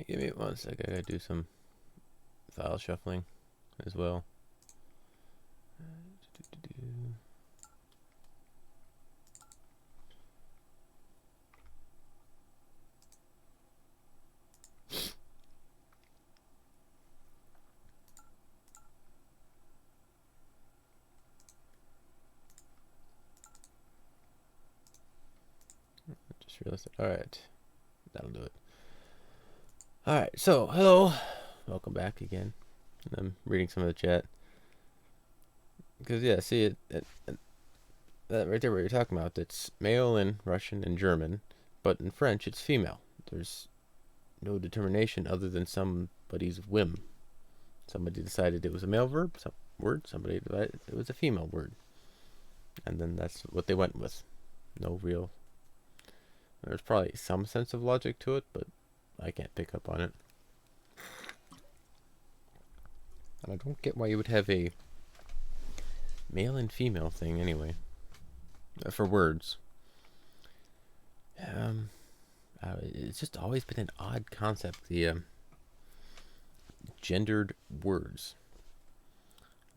Give me 1 second. I gotta do some file shuffling as well. Just realized it. Alright. That'll do it. Alright, so hello. Welcome back again. I'm reading some of the chat. Because, yeah, see, that right there, what you're talking about, it's male in Russian and German, but in French, it's female. There's no determination other than somebody's whim. Somebody decided it was a male word, somebody decided it was a female word. And then that's what they went with. No real... There's probably some sense of logic to it, but I can't pick up on it. And I don't get why you would have a male and female thing anyway. For words. It's just always been an odd concept, the gendered words.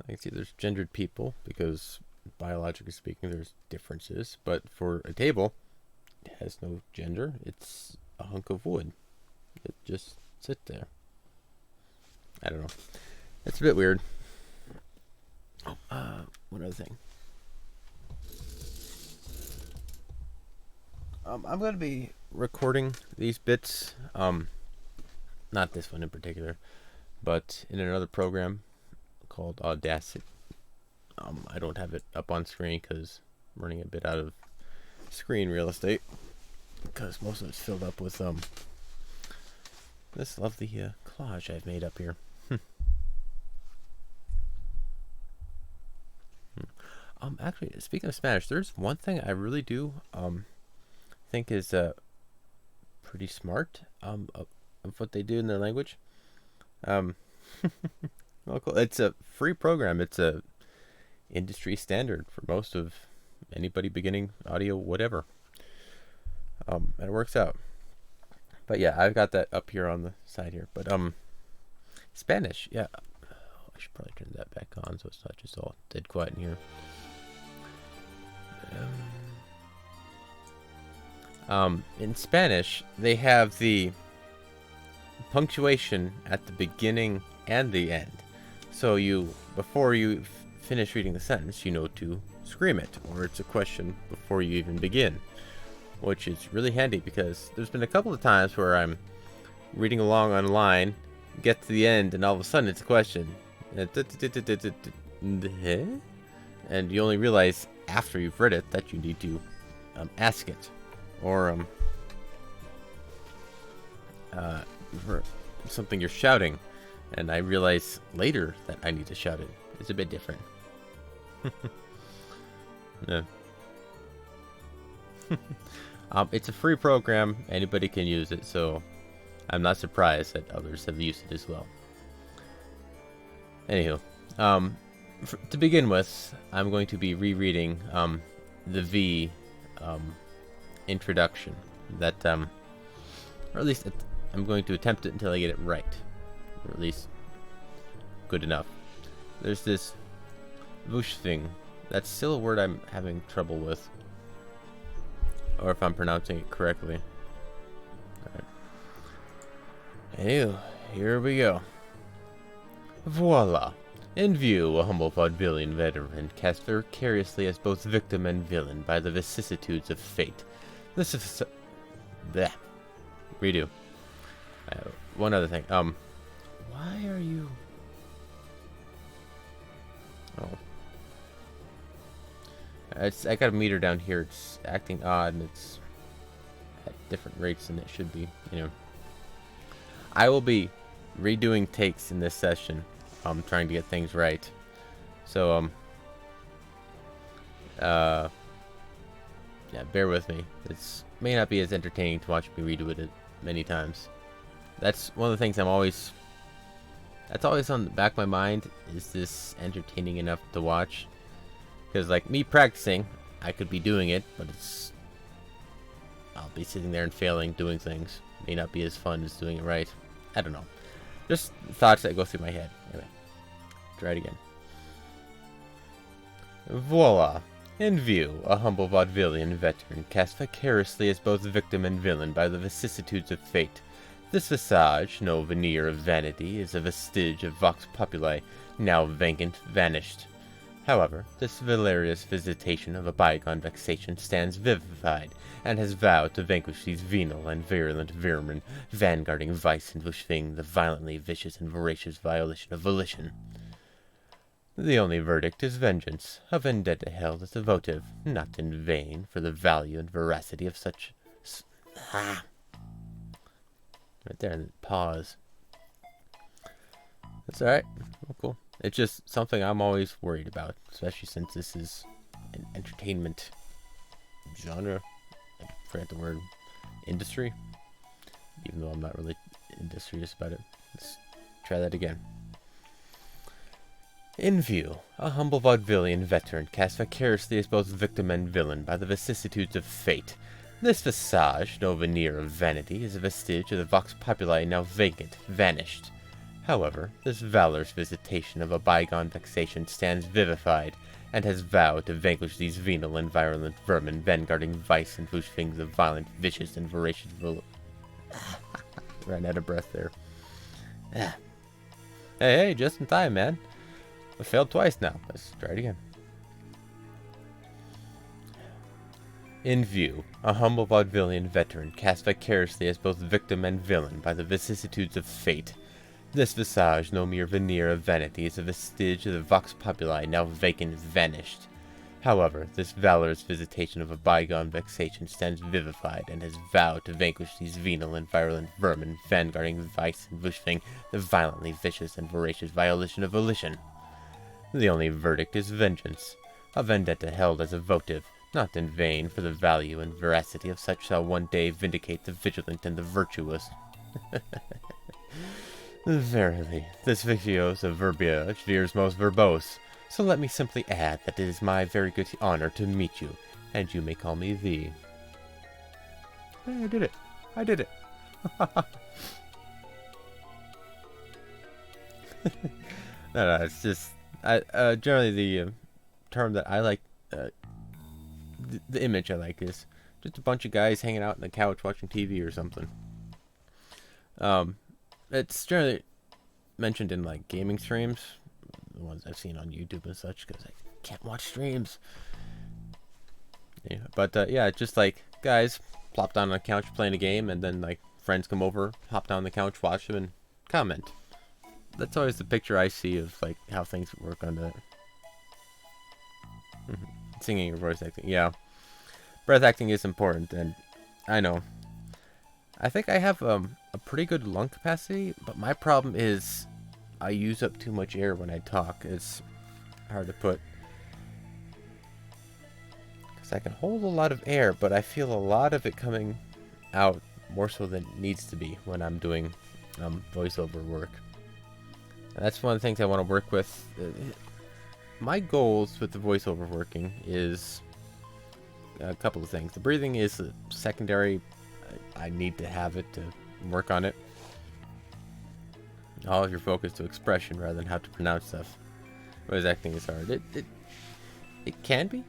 I can see there's gendered people, because biologically speaking there's differences, but for a table, it has no gender. It's a hunk of wood. It just sits there. I don't know. It's a bit weird. One other thing. I'm going to be recording these bits. Not this one in particular, but in another program called Audacity. I don't have it up on screen because I'm running a bit out of screen real estate, because most of it's filled up with this lovely collage I've made up here. Actually, speaking of Spanish, there's one thing I really do think is pretty smart of what they do in their language. Well, cool. It's a free program. It's a industry standard for most of anybody beginning audio, whatever. And it works out. But yeah, I've got that up here on the side here. But Spanish, yeah. I should probably turn that back on so it's not just all dead quiet in here. In Spanish, they have the punctuation at the beginning and the end. So before you finish reading the sentence, you know to scream it, or it's a question before you even begin, which is really handy because there's been a couple of times where I'm reading along online, get to the end, and all of a sudden it's a question. And you only realize after you've read it that you need to ask it, or for something you're shouting, and I realize later that I need to shout it. It's a bit different. Yeah. It's a free program, anybody can use it, so I'm not surprised that others have used it as well. Anywho, to begin with, I'm going to be rereading the V introduction. That, or at least I'm going to attempt it until I get it right, or at least good enough. There's this Vush thing. That's still a word I'm having trouble with, or if I'm pronouncing it correctly. Alright. Anyway, here we go. Voila! In view, a humble vaudevillian veteran cast vicariously as both victim and villain by the vicissitudes of fate. This is... Bleh. Redo. One other thing. Why are you... Oh. I got a meter down here. It's acting odd, and it's at different rates than it should be. I will be redoing takes in this session. Trying to get things right. So, yeah, bear with me. It may not be as entertaining to watch me redo it many times. That's one of the things that's always on the back of my mind. Is this entertaining enough to watch? Because, like, me practicing, I could be doing it, but I'll be sitting there and failing doing things. May not be as fun as doing it right. I don't know. Just thoughts that go through my head. Anyway, try it again. Voila! In view, a humble vaudevillian veteran cast vicariously as both victim and villain by the vicissitudes of fate. This visage, no veneer of vanity, is a vestige of vox populi, now vacant, vanished. However, this hilarious visitation of a bygone vexation stands vivified, and has vowed to vanquish these venal and virulent vermin, vanguarding vice and bushwing the violently vicious and voracious violation of volition. The only verdict is vengeance, a vendetta held as a votive, not in vain, for the value and veracity of such... Right there, and pause. That's alright. Oh, cool. It's just something I'm always worried about, especially since this is an entertainment genre. I forget the word. Industry. Even though I'm not really industrious about it. Let's try that again. In view, a humble vaudevillian veteran cast vicariously as both victim and villain by the vicissitudes of fate. This visage, no veneer of vanity, is a vestige of the vox populi now vacant, vanished. However, this valorous visitation of a bygone vexation stands vivified, and has vowed to vanquish these venal and virulent vermin, vanguarding vice and bushwings of violent, vicious, and voracious Ran out of breath there. Hey, just in time, man. I failed twice now. Let's try it again. In view, a humble vaudevillian veteran cast vicariously as both victim and villain by the vicissitudes of fate. This visage, no mere veneer of vanity, is a vestige of the vox populi now vacant, vanished. However, this valorous visitation of a bygone vexation stands vivified, and has vowed to vanquish these venal and virulent vermin, vanguarding vice and bushwing the violently vicious and voracious violation of volition. The only verdict is vengeance, a vendetta held as a votive, not in vain, for the value and veracity of such shall one day vindicate the vigilant and the virtuous. Verily, this viciose of verbiage veers most verbose, so let me simply add that it is my very good honor to meet you, and you may call me thee. Hey, I did it. I did it. No, it's just... generally the term that I like, the image I like is just a bunch of guys hanging out on the couch watching TV or something. It's generally mentioned in like gaming streams, the ones I've seen on YouTube and such, because I can't watch streams. Yeah, but yeah, just like guys plop down on the couch playing a game, and then like friends come over, hop down on the couch, watch them, and comment. That's always the picture I see of like how things work on that. Singing or voice acting, yeah. Breath acting is important, and I know. I think I have a pretty good lung capacity, but my problem is I use up too much air when I talk. It's hard to put. Because I can hold a lot of air, but I feel a lot of it coming out more so than it needs to be when I'm doing voiceover work. And that's one of the things I want to work with. My goals with the voiceover working is a couple of things. The breathing is secondary. I need to have it to work on it. All of your focus to expression rather than how to pronounce stuff. Voice acting is hard. It can be.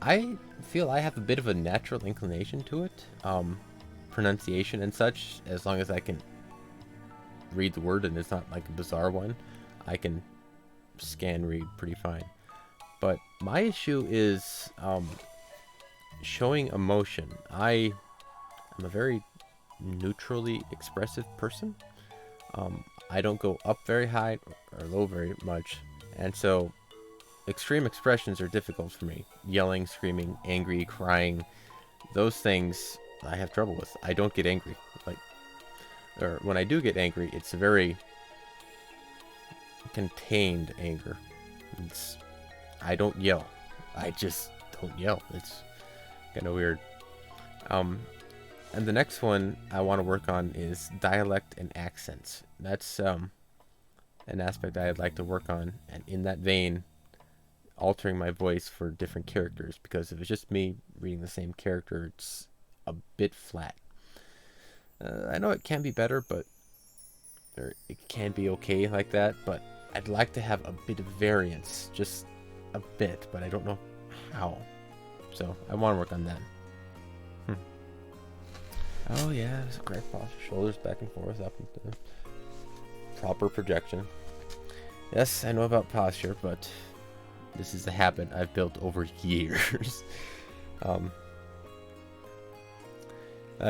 I feel I have a bit of a natural inclination to it. Pronunciation and such, as long as I can read the word and it's not like a bizarre one, I can scan read pretty fine. But my issue is showing emotion. I'm a very neutrally expressive person. I don't go up very high or low very much, and so extreme expressions are difficult for me. Yelling, screaming, angry, crying, those things I have trouble with. I don't get angry. Or when I do get angry, it's a very contained anger. I don't yell. I just don't yell. It's kind of weird. And the next one I want to work on is dialect and accents. That's an aspect I'd like to work on, and in that vein, altering my voice for different characters, because if it's just me reading the same character, it's a bit flat. I know it can be better, but or it can be okay like that, but I'd like to have a bit of variance, just a bit, but I don't know how. So I want to work on that. Oh yeah, it's a great posture. Shoulders back and forth, up and down. Proper projection. Yes, I know about posture, but this is a habit I've built over years.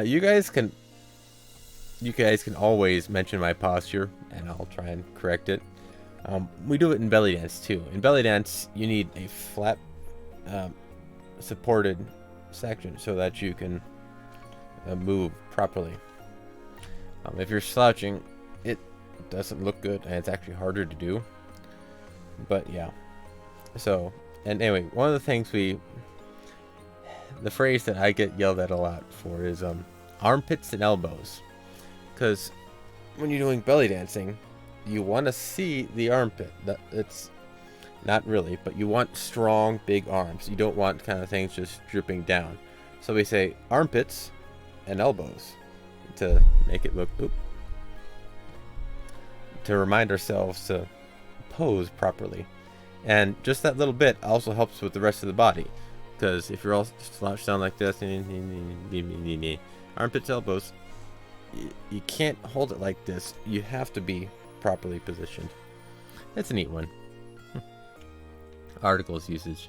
You guys can always mention my posture, and I'll try and correct it. We do it in belly dance too. In belly dance, you need a flat, supported section so that you can move properly. If you're slouching, it doesn't look good, and it's actually harder to do. But yeah. So, and anyway, one of the things the phrase that I get yelled at a lot for is armpits and elbows. Because when you're doing belly dancing, you want to see the armpit. It's not really, but you want strong, big arms. You don't want kind of things just dripping down. So we say armpits and elbows to make it look, to remind ourselves to pose properly. And just that little bit also helps with the rest of the body. Because if you're all slouched down like this, armpits, elbows, you can't hold it like this. You have to be properly positioned. That's a neat one. Articles usage.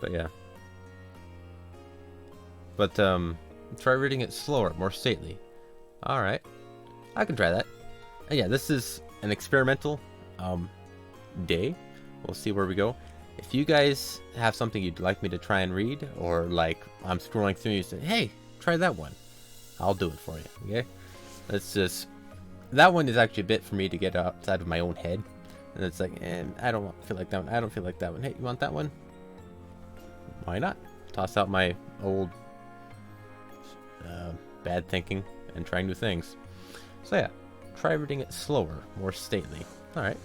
But yeah. But try reading it slower, more stately. Alright. I can try that. And yeah, this is an experimental day. We'll see where we go. If you guys have something you'd like me to try and read, or like I'm scrolling through and you say, hey, try that one, I'll do it for you. Okay? Let's just... That one is actually a bit for me to get outside of my own head. And it's like, I don't feel like that one. I don't feel like that one. Hey, you want that one? Why not? Toss out my old bad thinking and try new things. So yeah, try reading it slower, more stately. Alright.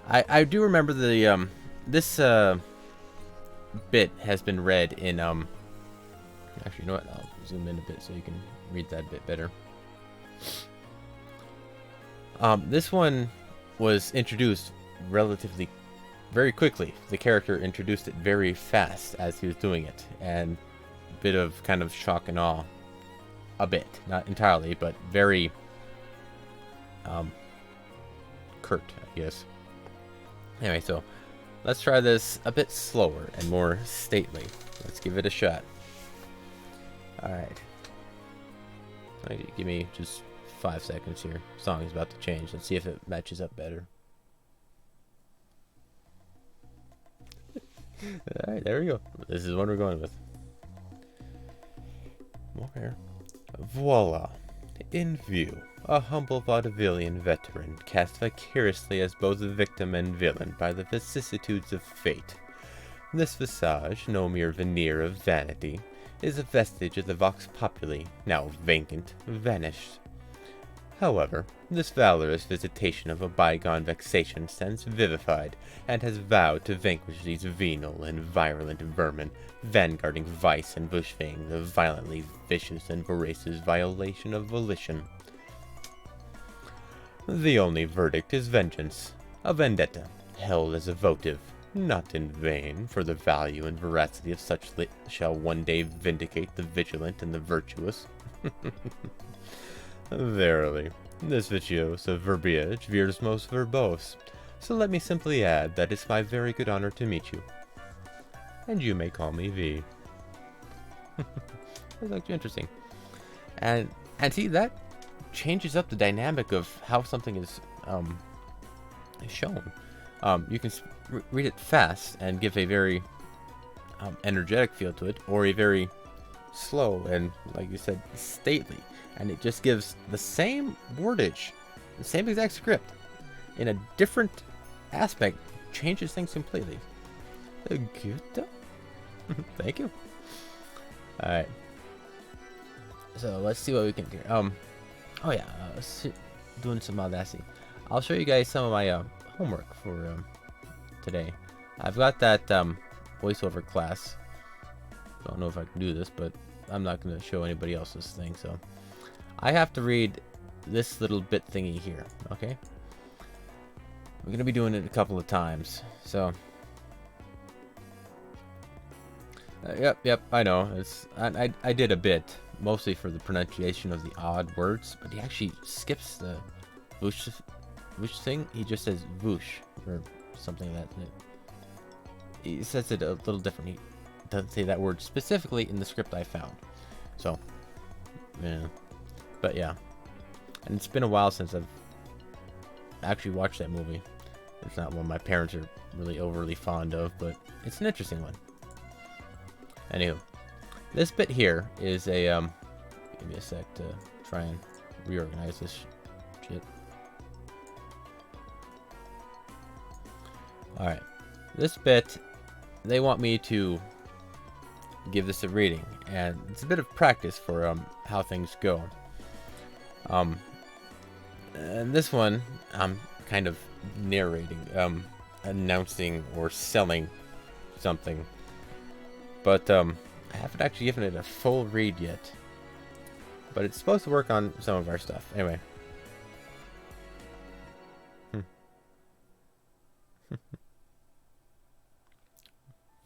I do remember the this bit has been read in actually, you know what, I'll zoom in a bit so you can read that bit better. This one was introduced relatively very quickly. The character introduced it very fast as he was doing it, and a bit of kind of shock and awe. A bit, not entirely, but very curt, I guess. Anyway, so let's try this a bit slower and more stately. Let's give it a shot. Alright. Give me just 5 seconds here. Song is about to change. Let's see if it matches up better. Alright, there we go. This is what we're going with. More hair. Voila. In view, a humble vaudevillian veteran cast vicariously as both victim and villain by the vicissitudes of fate. This visage, no mere veneer of vanity, is a vestige of the vox populi, now vacant, vanished. However, this valorous visitation of a bygone vexation stands vivified, and has vowed to vanquish these venal and virulent vermin, vanguarding vice and bushfaying the violently vicious and voracious violation of volition. The only verdict is vengeance, a vendetta, held as a votive, not in vain, for the value and veracity of such lit shall one day vindicate the vigilant and the virtuous. Verily, this virtuose of verbiage veers most verbose, so let me simply add that it's my very good honor to meet you. And you may call me V. That's actually interesting. And see, that changes up the dynamic of how something is shown. You can read it fast and give a very energetic feel to it, or a very slow and, like you said, stately. And it just gives the same wordage, the same exact script, in a different aspect, changes things completely. Good. Thank you. Alright. So let's see what we can do. Oh yeah, doing some Audacity. I'll show you guys some of my homework for today. I've got that voiceover class. Don't know if I can do this, but I'm not going to show anybody else's thing, so I have to read this little bit thingy here, okay? We're going to be doing it a couple of times, so... yep, I know. I did a bit, mostly for the pronunciation of the odd words, but he actually skips the whoosh thing. He just says whoosh, or something like that. He says it a little different. He doesn't say that word specifically in the script I found. So, yeah. But yeah. And it's been a while since I've actually watched that movie. It's not one my parents are really overly fond of, but it's an interesting one. Anywho, this bit here is a, give me a sec to try and reorganize this shit. Alright, this bit, they want me to give this a reading, and it's a bit of practice for, how things go. And this one, I'm kind of narrating, announcing or selling something. But, I haven't actually given it a full read yet. But it's supposed to work on some of our stuff. Anyway.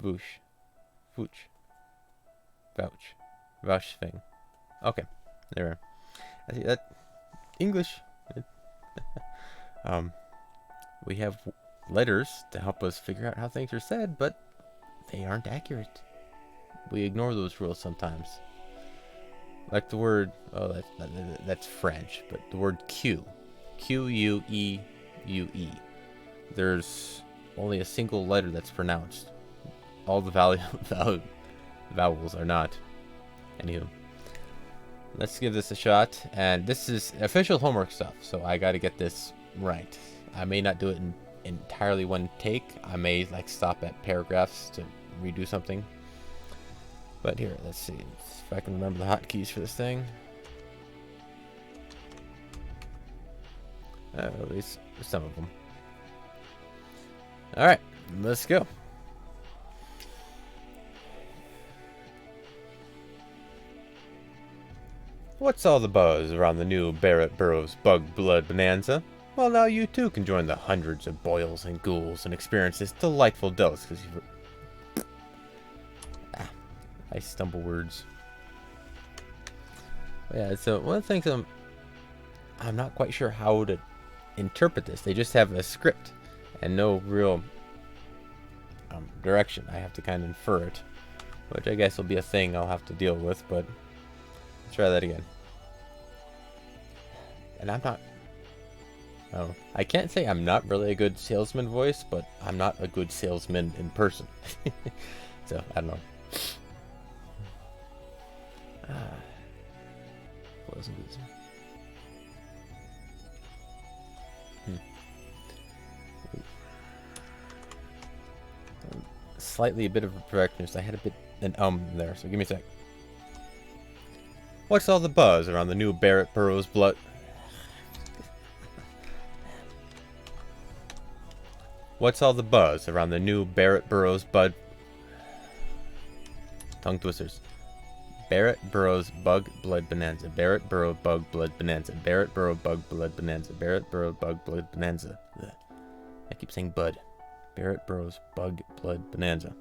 Voosh. Vooch. Vouch. Vouch thing. Okay. There. I see that. English. We have letters to help us figure out how things are said, but they aren't accurate. We ignore those rules sometimes. Like the word, oh, that's French, but the word Q. Q-U-E-U-E. There's only a single letter that's pronounced. All the vowels are not. Anywho. Let's give this a shot. And this is official homework stuff, so I gotta get this right. I may not do it in entirely one take. I may, like, stop at paragraphs to redo something. But here, let's see if I can remember the hotkeys for this thing. At least some of them. Alright, let's go. What's all the buzz around the new Barrett Burroughs Bug Blood Bonanza? Well, now you too can join the hundreds of boils and ghouls and experience this delightful delicacy. I stumble words. Yeah, so one of the things I'm not quite sure how to interpret this. They just have a script and no real direction. I have to kind of infer it, which I guess will be a thing I'll have to deal with, but let's try that again. And I'm not... Oh, I can't say I'm not really a good salesman voice, but I'm not a good salesman in person. So, I don't know. Wasn't easy. Slightly a bit of a perfectionist. I had a bit an there, so give me a sec. What's all the buzz around the new Barrett Burroughs blood? What's all the buzz around the new Barrett Burroughs Bud? Tongue twisters. Barrett Burroughs Bug Blood Bonanza. Barrett Burrow Bug Blood Bonanza. Barrett Burrow Bug Blood Bonanza. Barrett Burrow Bug Blood Bonanza. Ugh. I keep saying Bud. Barrett Burroughs Bug Blood Bonanza.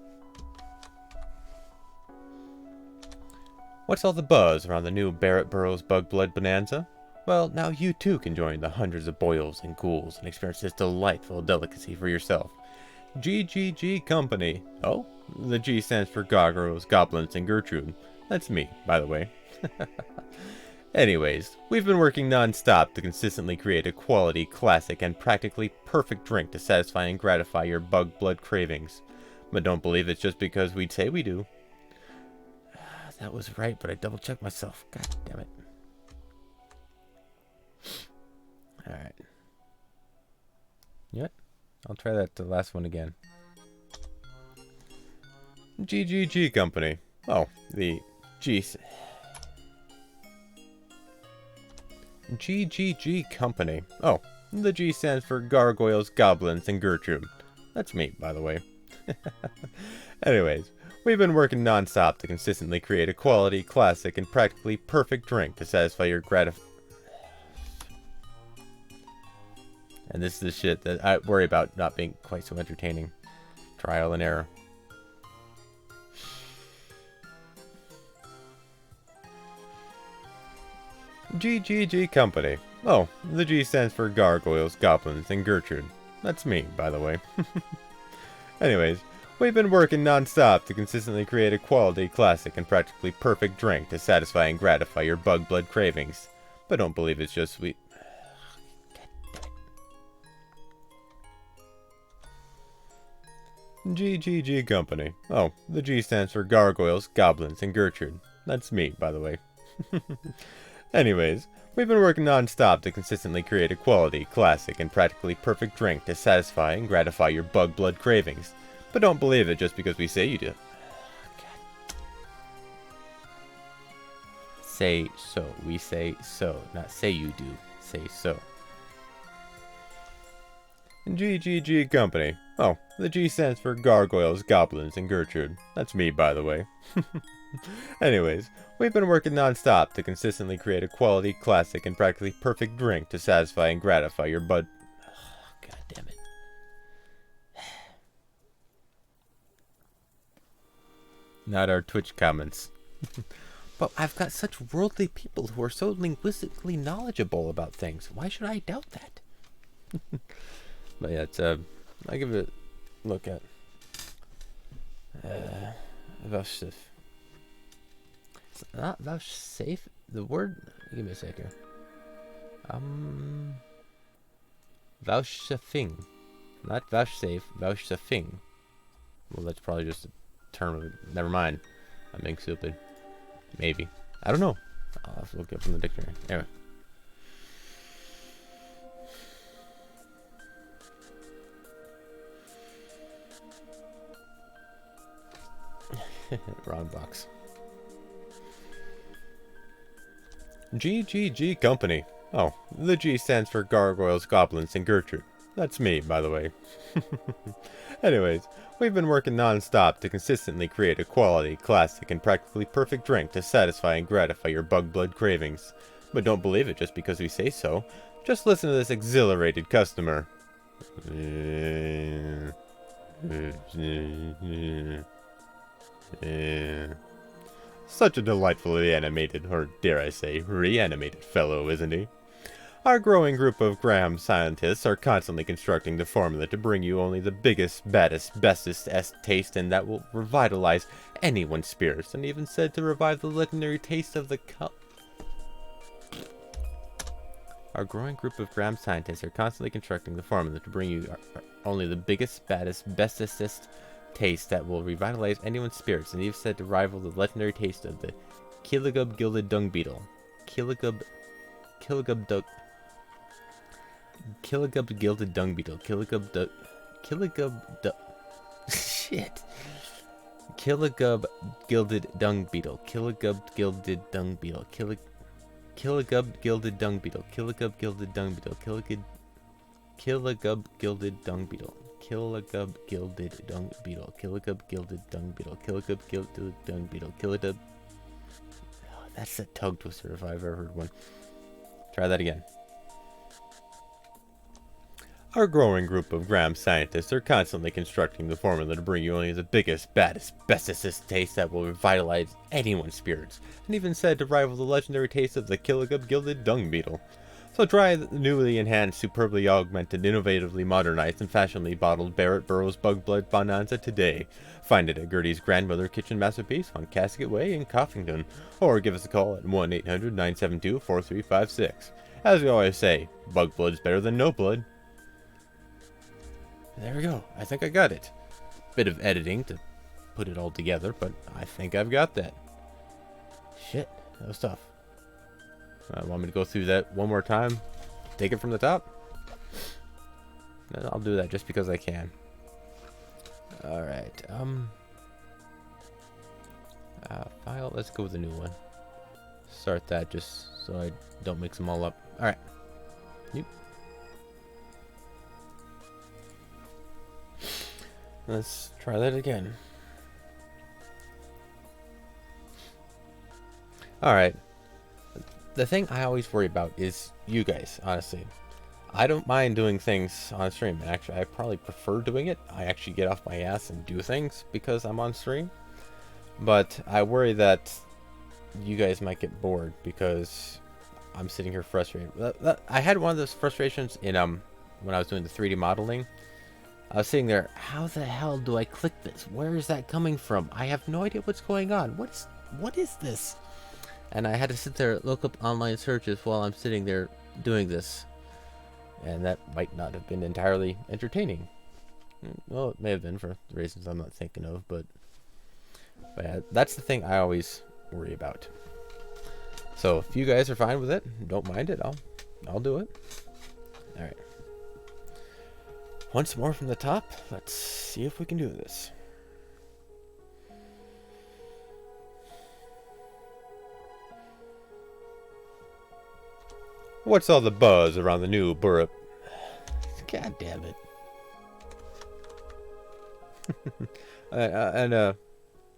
What's all the buzz around the new Barrett Burroughs Bug Blood Bonanza? Well, now you too can join the hundreds of boils and ghouls and experience this delightful delicacy for yourself. GGG Company. Oh, the G stands for Gargoyles, Goblins, and Gertrude. That's me, by the way. Anyways, we've been working non-stop to consistently create a quality, classic, and practically perfect drink to satisfy and gratify your bug blood cravings. But don't believe it's just because we'd say we do. That was right, but I double-checked myself. God damn it. Alright. You know what? I'll try that the last one again. GGG Company. Oh, the GGG Company. Oh, the G stands for Gargoyles, Goblins, and Gertrude. That's me, by the way. Anyways, we've been working non-stop to consistently create a quality, classic, and practically perfect drink to satisfy your And this is the shit that I worry about not being quite so entertaining. Trial and error. GGG Company. Oh, the G stands for Gargoyles, Goblins, and Gertrude. That's me, by the way. Anyways, we've been working non-stop to consistently create a quality, classic, and practically perfect drink to satisfy and gratify your bug blood cravings. But don't believe it's just sweet. GGG Company. Oh, the G stands for Gargoyles, Goblins, and Gertrude. That's me, by the way. Anyways, we've been working non-stop to consistently create a quality, classic, and practically perfect drink to satisfy and gratify your bug blood cravings. But don't believe it just because we say you do. Say so. We say so. Not say you do. Say so. GGG Company. Oh, the G stands for Gargoyles, Goblins, and Gertrude. That's me, by the way. Anyways, we've been working non-stop to consistently create a quality, classic, and practically perfect drink to satisfy and gratify your God damn it. Not our Twitch comments. But I've got such worldly people who are so linguistically knowledgeable about things. Why should I doubt that? But yeah, it's I give it a look at vouchsafe. It's not vouchsafe. The word. Give me a sec here. Vouchsafing, not vouchsafe. Vouchsafing. Well, that's probably just a term of. Never mind. I'm being stupid. Maybe. I don't know. I'll have to look it up in the dictionary. Anyway. Wrong box. GGG Company. Oh, the G stands for Gargoyles, Goblins, and Gertrude. That's me, by the way. Anyways, we've been working non-stop to consistently create a quality, classic, and practically perfect drink to satisfy and gratify your bug blood cravings. But don't believe it just because we say so. Just listen to this exhilarated customer. Such a delightfully animated, or dare I say, reanimated fellow, isn't he? Our growing group of Graham scientists are constantly constructing the formula to bring you only the biggest, baddest, bestest taste, and that will revitalize anyone's spirits, and even said to revive the legendary taste of the Our growing group of Graham scientists are constantly constructing the formula to bring you only the biggest, baddest, bestest taste that will revitalize anyone's spirits, and even said to rival the legendary taste of the Killigub gilded dung beetle. Killigub gilded dung beetle. Shit. Killigub gilded dung beetle. Killigub gilded dung beetle. Killigub gilded dung beetle. Killigub gilded dung beetle. Killigub gilded dung beetle. Killigub gilded dung beetle. Killigub gilded dung beetle. Killigub gilded dung beetle. Killigub. Oh, that's a tongue twister if I've ever heard one. Try that again. Our growing group of Graham scientists are constantly constructing the formula to bring you only the biggest, baddest, bestest taste that will revitalize anyone's spirits, and even said to rival the legendary taste of the Killigub gilded dung beetle. So try the newly enhanced, superbly augmented, innovatively modernized, and fashionably bottled Barrett Burroughs Bug Blood Bonanza today. Find it at Gertie's Grandmother Kitchen Masterpiece on Casket Way in Coffington, or give us a call at 1-800-972-4356. As we always say, bug blood's better than no blood. There we go. I think I got it. Bit of editing to put it all together, but I think I've got that. Shit, that was tough. Want me to go through that one more time? Take it from the top? I'll do that just because I can. Alright, file, let's go with a new one. Start that just so I don't mix them all up. Alright. Let's try that again. Alright. The thing I always worry about is you guys, honestly. I don't mind doing things on stream. And actually, I probably prefer doing it. I actually get off my ass and do things because I'm on stream. But I worry that you guys might get bored because I'm sitting here frustrated. I had one of those frustrations in when I was doing the 3D modeling. I was sitting there, how the hell do I click this? Where is that coming from? I have no idea what's going on. What is this? And I had to sit there, look up online searches while I'm sitting there doing this. And that might not have been entirely entertaining. Well, it may have been for reasons I'm not thinking of, but yeah, that's the thing I always worry about. So if you guys are fine with it, don't mind it, I'll do it. All right. Once more from the top. Let's see if we can do this. What's all the buzz around the new Burrup? God damn it.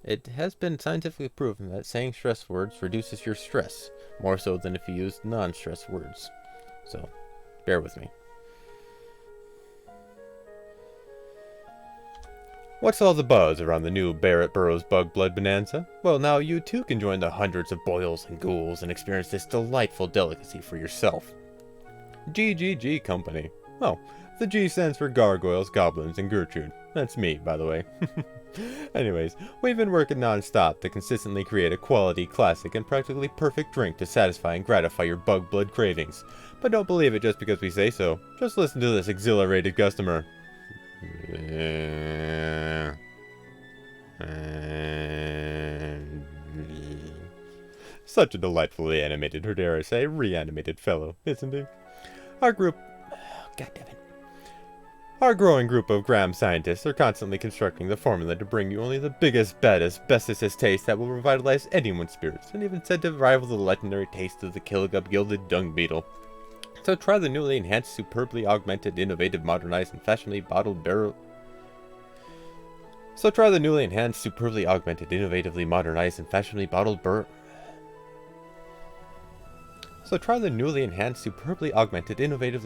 It has been scientifically proven that saying stress words reduces your stress, more so than if you used non-stress words. So, bear with me. What's all the buzz around the new Barrett Burroughs Bug Blood Bonanza? Well, now you too can join the hundreds of boils and ghouls and experience this delightful delicacy for yourself. GGG Company. Oh, the G stands for Gargoyles, Goblins, and Gertrude. That's me, by the way. Anyways, we've been working non-stop to consistently create a quality, classic, and practically perfect drink to satisfy and gratify your bug blood cravings. But don't believe it just because we say so. Just listen to this exhilarated customer. Such a delightfully animated, or dare I say, reanimated fellow, isn't he? Our group... God damn it. Our growing group of Graham scientists are constantly constructing the formula to bring you only the biggest, baddest, bestest taste that will revitalize anyone's spirits, and even said to rival the legendary taste of the Killigub Gilded Dung Beetle. So try the newly enhanced, superbly augmented, innovative, modernized, and fashionably bottled barrel... So try the newly enhanced, superbly augmented, innovatively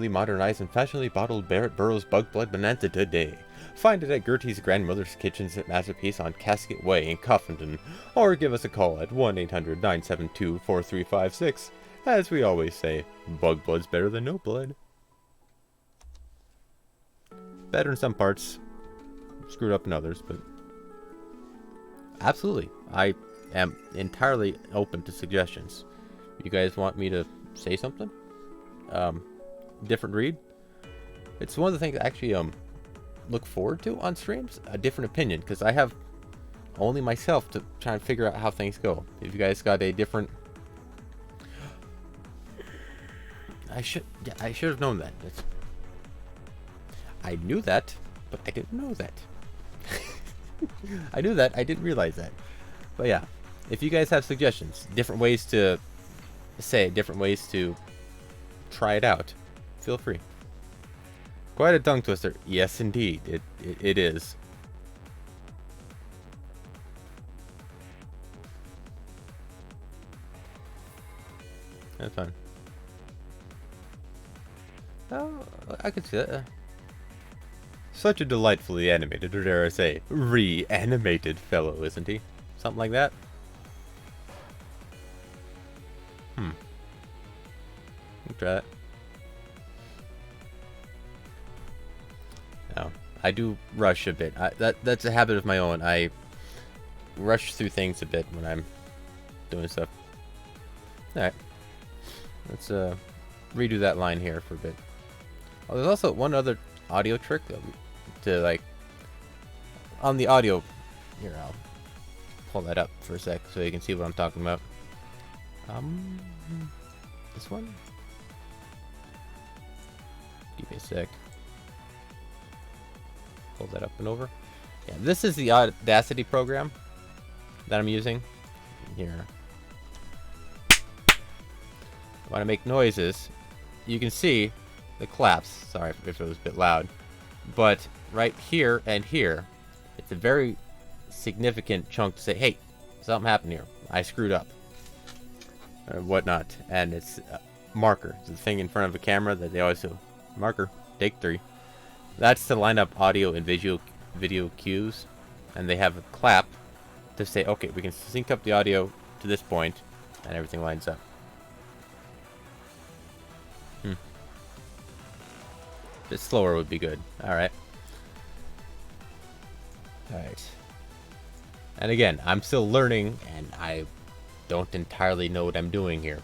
modernized, and fashionably bottled Barrett Burroughs Bug Blood Bonanza today. Find it at Gertie's Grandmother's Kitchen's Masterpiece on Casket Way in Coffindon, or give us a call at 1-800-972-4356. As we always say, bug blood's better than no blood. Better in some parts, screwed up in others, but absolutely, I am entirely open to suggestions. You guys want me to say something? Different read? It's one of the things I actually look forward to on streams, a different opinion, because I have only myself to try and figure out how things go. If you guys got a different... I should have known that. I knew that, but I didn't know that. I knew that, I didn't realize that. But yeah, if you guys have suggestions, different ways to say it, different ways to try it out, feel free. Quite a tongue twister. Yes, indeed, it is. That's fine. Oh, I could see that. Such a delightfully animated, or dare I say, reanimated fellow, isn't he? Something like that? Try that. No, I do rush a bit. That's a habit of my own. I rush through things a bit when I'm doing stuff. Alright. Let's redo that line here for a bit. Oh, there's also one other audio trick to, like, on the audio. Here, I'll pull that up for a sec so you can see what I'm talking about. This one? Give me a sec. Pull that up and over. Yeah, this is the Audacity program that I'm using. Here. When I make noises, you can see the claps. Sorry if it was a bit loud. But right here and here, it's a very significant chunk to say, hey, something happened here. I screwed up. Or whatnot. And it's a marker. It's the thing in front of a camera that they always do. Marker. Take 3. That's to line up audio and video cues. And they have a clap to say, okay, we can sync up the audio to this point, and everything lines up. A bit slower would be good. Alright. Alright. And again, I'm still learning, and I don't entirely know what I'm doing here.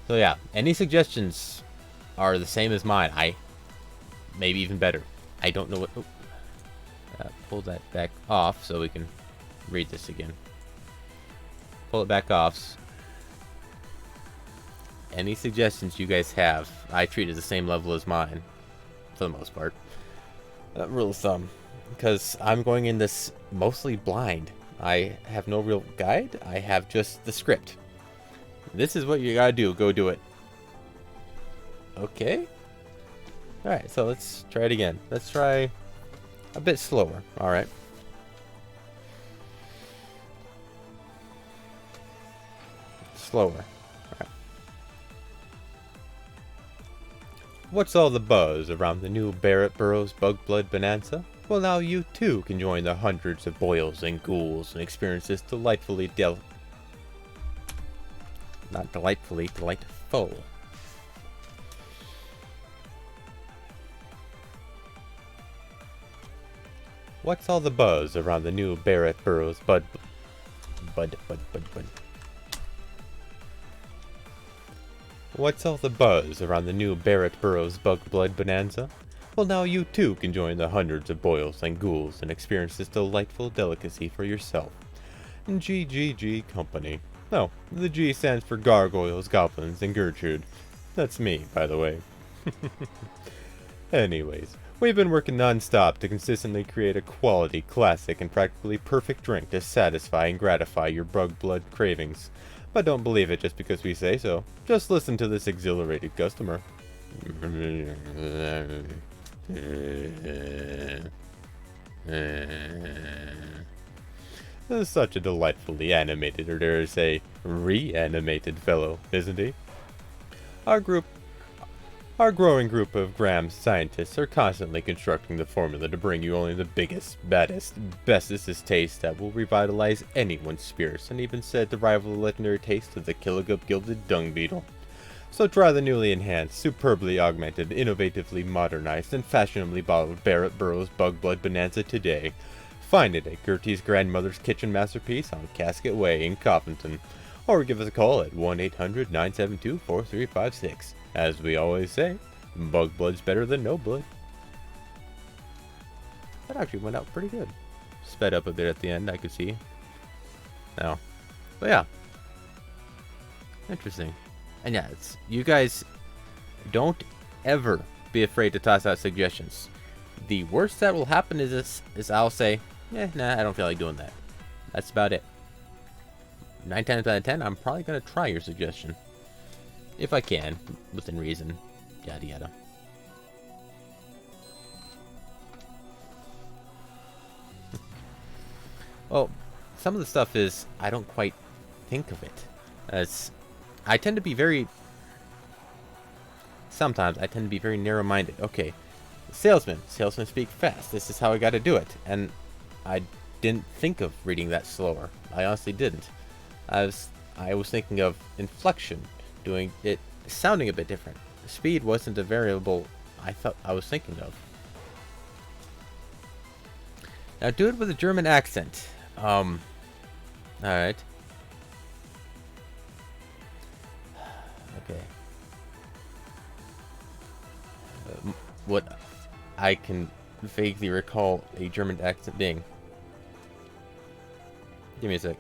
So yeah, any suggestions are the same as mine. Maybe even better. I don't know what... Oh, pull that back off so we can read this again. Pull it back off. Any suggestions you guys have, I treat as the same level as mine, for the most part. Rule of thumb. Because I'm going in this mostly blind. I have no real guide. I have just the script. This is what you gotta do. Go do it. Okay. Alright, so let's try it again. Let's try a bit slower. Alright. Slower. Alright. What's all the buzz around the new Barrett Burroughs Bug Blood Bonanza? Well, now you too can join the hundreds of boils and ghouls and experience this delightful. What's all the buzz around the new Barrett Burroughs Bud. What's all the buzz around the new Barrett Burroughs Bug Blood Bonanza? Well, now you too can join the hundreds of boils and ghouls and experience this delightful delicacy for yourself. GGG Company. No, the G stands for Gargoyles, Goblins, and Gertrude. That's me, by the way. Anyways, we've been working non-stop to consistently create a quality, classic, and practically perfect drink to satisfy and gratify your bug blood cravings. But don't believe it just because we say so. Just listen to this exhilarated customer. Such a delightfully animated, or dare I say, reanimated fellow, isn't he? Our growing group of Graham scientists are constantly constructing the formula to bring you only the biggest, baddest, bestest taste that will revitalize anyone's spirits, and even said to rival the legendary taste of the Killigub Gilded Dung Beetle. So try the newly enhanced, superbly augmented, innovatively modernized, and fashionably bottled Barrett Burroughs Bug Blood Bonanza today. Find it at Gertie's Grandmother's Kitchen Masterpiece on Casket Way in Covington, or give us a call at 1-800-972-4356. As we always say, bug blood's better than no blood. That actually went out pretty good. Sped up a bit at the end, I could see. Now, but yeah. Interesting. And yeah, you guys don't ever be afraid to toss out suggestions. The worst that will happen is I'll say, nah, I don't feel like doing that. That's about it. 9 times out of 10, I'm probably going to try your suggestion. If I can, within reason. Yada yada. Well, some of the stuff is, I don't quite think of it. I tend to be very... Sometimes I tend to be very narrow-minded. Okay, salesman speak fast. This is how I got to do it. And I didn't think of reading that slower. I honestly didn't. I was thinking of inflection, doing it, sounding a bit different. Speed wasn't a variable I was thinking of. Now do it with a German accent. All right. Okay. What I can vaguely recall a German accent being. Give me a sec.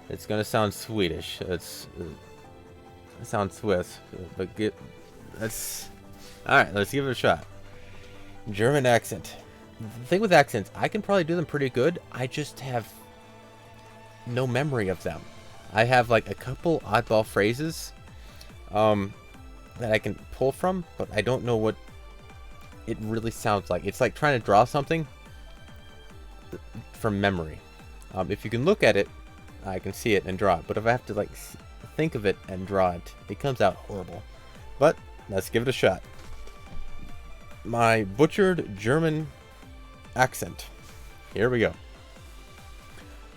It's gonna sound Swedish. It sounds Swiss, but that's all right. Let's give it a shot. German accent. The thing with accents, I can probably do them pretty good. I just have no memory of them. I have like a couple oddball phrases that I can pull from, but I don't know what it really sounds like. It's like trying to draw something from memory. If you can look at it, I can see it and draw it. But if I have to like think of it and draw it, it comes out horrible. But let's give it a shot. My butchered German accent. Here we go.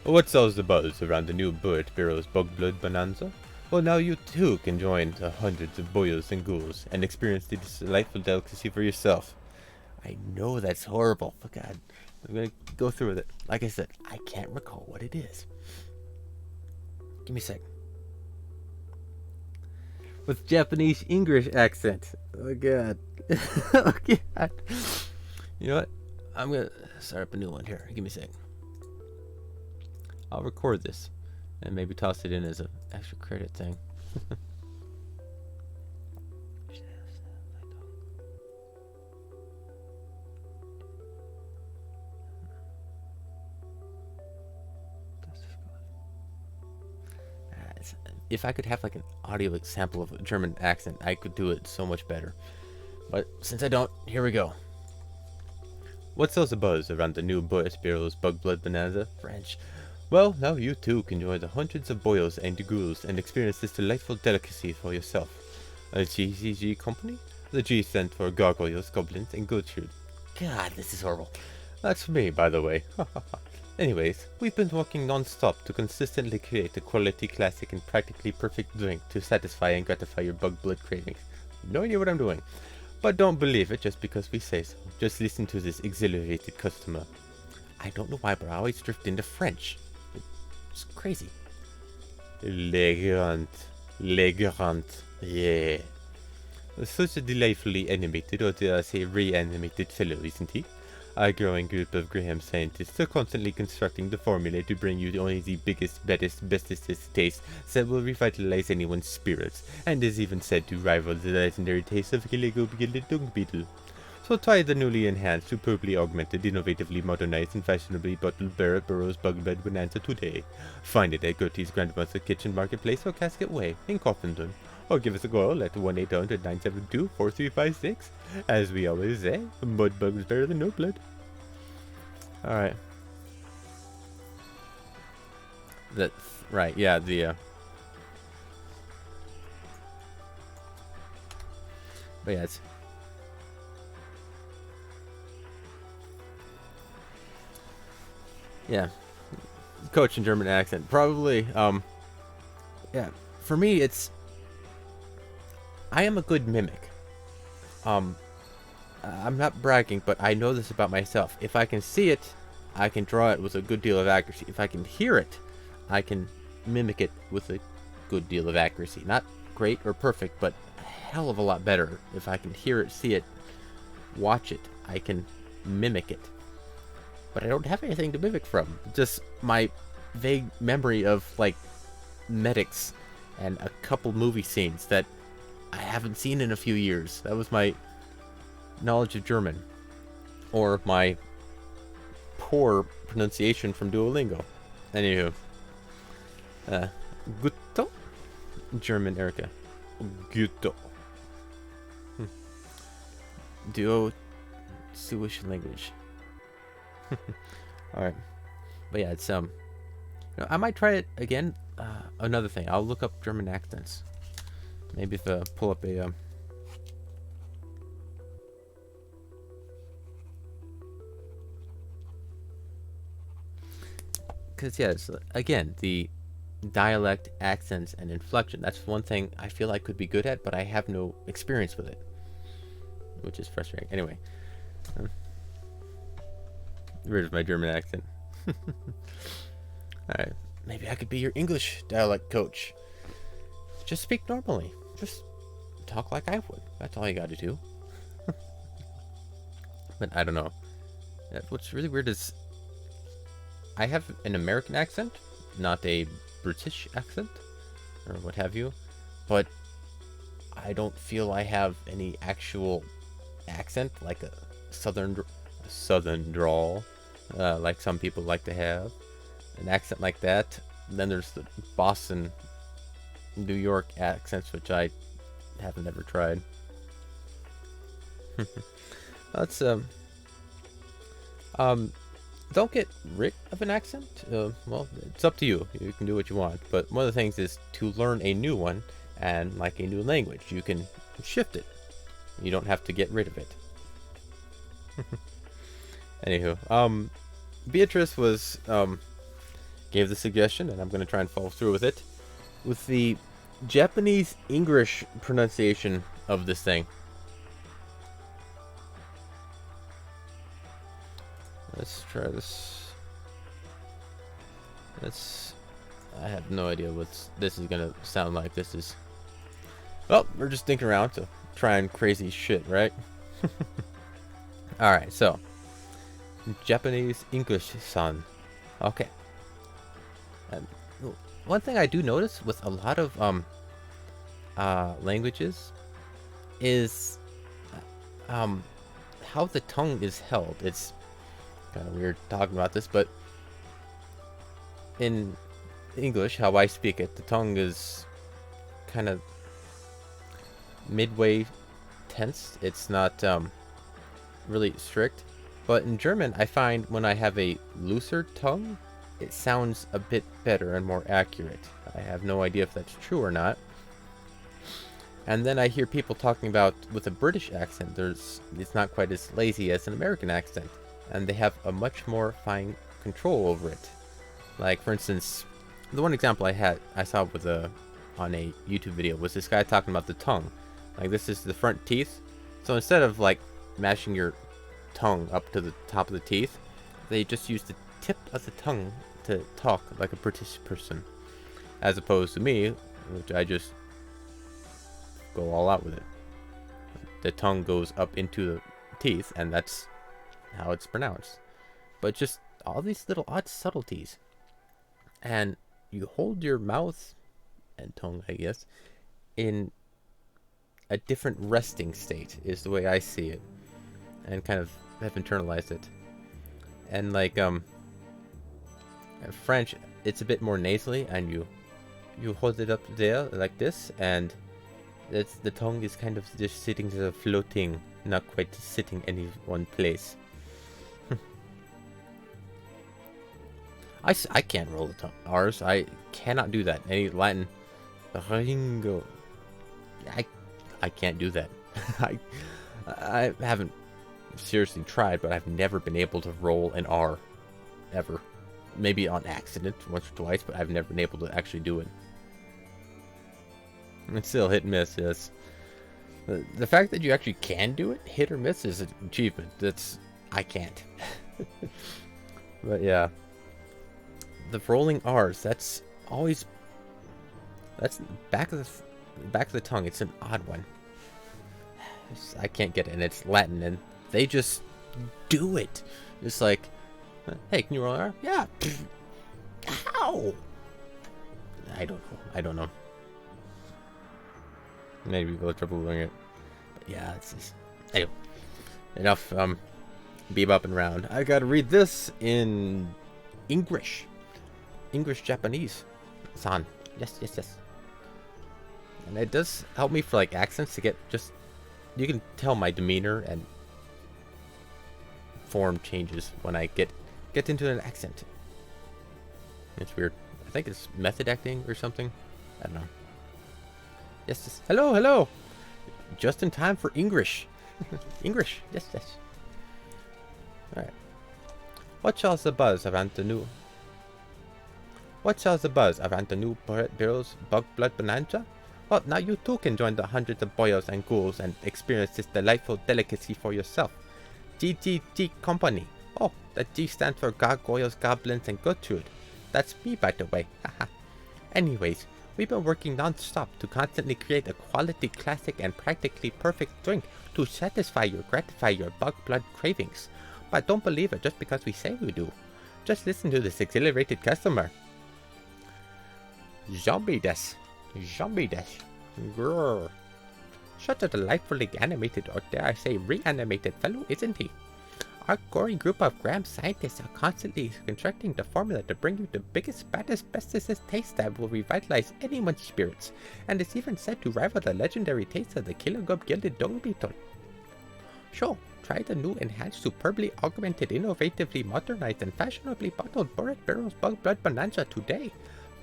What's all the buzz around the new Bullet Bureau's Bug Blood Bonanza? Well, now you too can join the hundreds of boyos and ghouls and experience this delightful delicacy for yourself. I know that's horrible, but God, I'm gonna go through with it. Like I said, I can't recall what it is. Give me a sec. With Japanese English accent. Oh God. Oh God. You know what? I'm gonna start up a new one here. Give me a sec. I'll record this and maybe toss it in as an extra credit thing. If I could have like an audio example of a German accent, I could do it so much better. But since I don't, here we go. What's all the buzz around the new Bullet Bureau's Bug Blood Bonanza? French. Well, now you too can join the hundreds of boyos and ghouls and experience this delightful delicacy for yourself. A GCG company? The G stands for Gargoyles, Goblins, and Goatshoot. God, this is horrible. That's me, by the way. Anyways, we've been working non-stop to consistently create a quality, classic, and practically perfect drink to satisfy and gratify your bug blood cravings. No idea what I'm doing. But don't believe it just because we say so. Just listen to this exhilarated customer. I don't know why, but I always drift into French. It's crazy. Le Grand. Yeah. Such a delightfully animated, or dare I say reanimated fellow, isn't he? A growing group of Graham scientists are constantly constructing the formula to bring you only the biggest, baddest, bestest taste that will revitalize anyone's spirits, and is even said to rival the legendary taste of Gilligo dung beetle. So try the newly enhanced, superbly augmented, innovatively modernized, and fashionably bottled Barrett Burroughs Bug Blood Bonanza today. Find it at Gertie's Grandmother Kitchen Marketplace or Casket Way in Coffindon. Or give us a call at 1-800-972-4356. As we always say, mud bug is better than no blood. Alright. That's right, yeah, but yeah, it's... Yeah. Coach in German accent. Probably, yeah. For me, it's... I am a good mimic. I'm not bragging, but I know this about myself. If I can see it, I can draw it with a good deal of accuracy. If I can hear it, I can mimic it with a good deal of accuracy. Not great or perfect, but a hell of a lot better. If I can hear it, see it, watch it, I can mimic it. But I don't have anything to mimic from. Just my vague memory of, like, medics and a couple movie scenes that I haven't seen in a few years. That was my knowledge of German. Or my poor pronunciation from Duolingo. Anywho. Gutto? German Erica. Gutto. Duo Swiss language. Alright. But yeah, it's you know, I might try it again. Another thing, I'll look up German accents. Maybe if pull up a because yeah, it's, again, the dialect, accents, and inflection. That's one thing I feel I could be good at, but I have no experience with it, which is frustrating. Anyway, where's my German accent? Alright, maybe I could be your English dialect coach. Just speak normally. Just talk like I would. That's all you gotta do. But I don't know. What's really weird is I have an American accent, not a British accent, or what have you, but I don't feel I have any actual accent, like a southern drawl, like some people like to have. An accent like that. And then there's the Boston, New York accents, which I haven't ever tried. Let's um don't get rid of an accent. Well, it's up to you. You can do what you want. But one of the things is to learn a new one, and like a new language, you can shift it. You don't have to get rid of it. Anywho, Beatrice was gave the suggestion, and I'm gonna try and follow through with it, with the Japanese English pronunciation of this thing. Let's try this. I have no idea what this is gonna sound like. This is. Well, we're just thinking around to trying crazy shit, right? Alright, so. Japanese English son. Okay. One thing I do notice with a lot of languages is how the tongue is held. It's kind of weird talking about this, but in English, how I speak it, the tongue is kind of midway tense. It's not really strict. But in German, I find when I have a looser tongue, it sounds a bit better and more accurate. I have no idea if that's true or not. And then I hear people talking about with a British accent, it's not quite as lazy as an American accent, and they have a much more fine control over it. Like, for instance, the one example I saw with on a YouTube video was this guy talking about the tongue. Like, this is the front teeth. So instead of like mashing your tongue up to the top of the teeth, they just use the tip of the tongue to talk like a British person, as opposed to me, which I just go all out with it. The tongue goes up into the teeth, and that's how it's pronounced. But just all these little odd subtleties, and you hold your mouth and tongue, I guess, in a different resting state is the way I see it, and kind of have internalized it. And like French, it's a bit more nasally, and you hold it up there like this, and the tongue is kind of just sitting there, floating, not quite sitting in one place. I can't roll the tongue. R's. I cannot do that. Any Latin, ringo. I can't do that. I haven't seriously tried, but I've never been able to roll an R, ever. Maybe on accident once or twice, but I've never been able to actually do it. It's still hit and miss, yes. The fact that you actually can do it, hit or miss, is an achievement. I can't. But yeah. The rolling R's, that's back of the tongue. It's an odd one. I can't get it, and it's Latin, and they just do it. It's like, hey, can you roll an R? Yeah. How? I don't know. Maybe we'll have trouble doing it. But yeah, it's just... Anyway. Enough bebop and round. I gotta read this in English. English Japanese. San. Yes. And it does help me for like accents to get just... You can tell my demeanor and form changes when I get into an accent. It's weird. I think it's method acting or something. I don't know. Yes. Hello. Just in time for English. English. Yes. Alright. What shall the buzz around the new Bill's bug blood bonanza? Well, now you too can join the hundreds of boyos and ghouls and experience this delightful delicacy for yourself. GGG Company. Oh, the G stands for Gargoyles, Goblins, and Gertrude. That's me, by the way. Haha. Anyways, we've been working non-stop to constantly create a quality, classic, and practically perfect drink to gratify your bug blood cravings. But don't believe it just because we say we do. Just listen to this exhilarated customer. Zombie death. Grrr. Such a delightfully animated, or dare I say reanimated fellow, isn't he? Our gory group of gram scientists are constantly constructing the formula to bring you the biggest, baddest, bestest taste that will revitalize anyone's spirits, and is even said to rival the legendary taste of the Killer Gilded Dung Beetle. Sure, Try the new enhanced, superbly augmented, innovatively modernized, and fashionably bottled Borat Barrel's Bug Blood Bonanza today.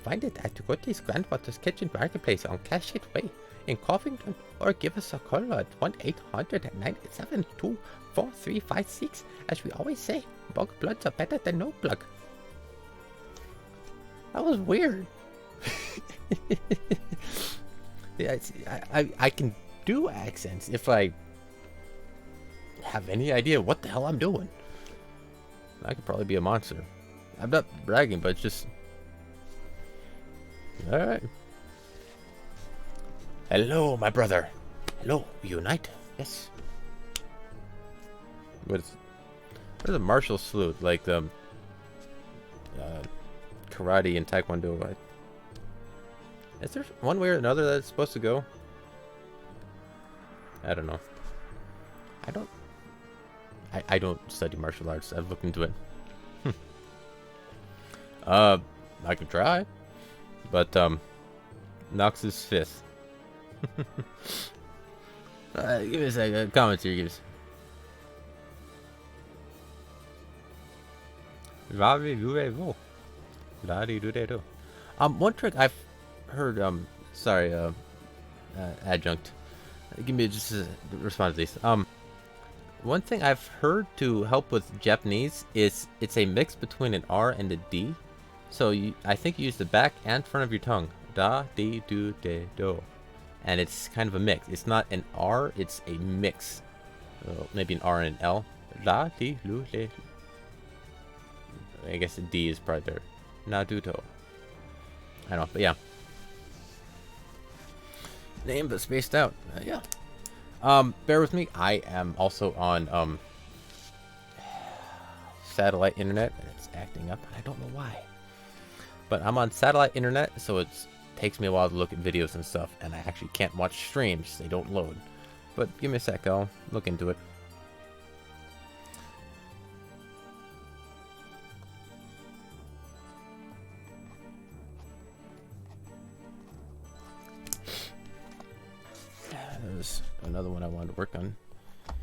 Find it at Goatee's Grandmother's Kitchen Marketplace on Cascade Way in Covington, or give us a call at 1-800-972-4356. As we always say, bug bloods are better than no blood. That was weird. Yeah, I can do accents if I have any idea what the hell I'm doing. I could probably be a monster. I'm not bragging, but it's just... Alright. Hello, my brother. Hello, we unite? Yes. What is a martial salute? Like the karate and taekwondo, right? Is there one way or another that it's supposed to go? I don't know. I don't study martial arts. I've looked into it. I could try, but Nox is 5th. Give me a second. Comments here, give us. One trick I've heard. Sorry, adjunct. Give me just a response to these. One thing I've heard to help with Japanese is it's a mix between an R and a D. So I think you use the back and front of your tongue. Da, di, do, de, do. And it's kind of a mix. It's not an R, it's a mix. Maybe an R and an L. Da, di, lu, de. I guess a D is probably better. Na, do, do. I don't know, but yeah. Name but spaced out. Yeah. Bear with me. I am also on satellite internet, and it's acting up. I don't know why. But I'm on satellite internet, so it takes me a while to look at videos and stuff, and I actually can't watch streams. They don't load. But give me a sec. I'll look into it. There's another one I wanted to work on. I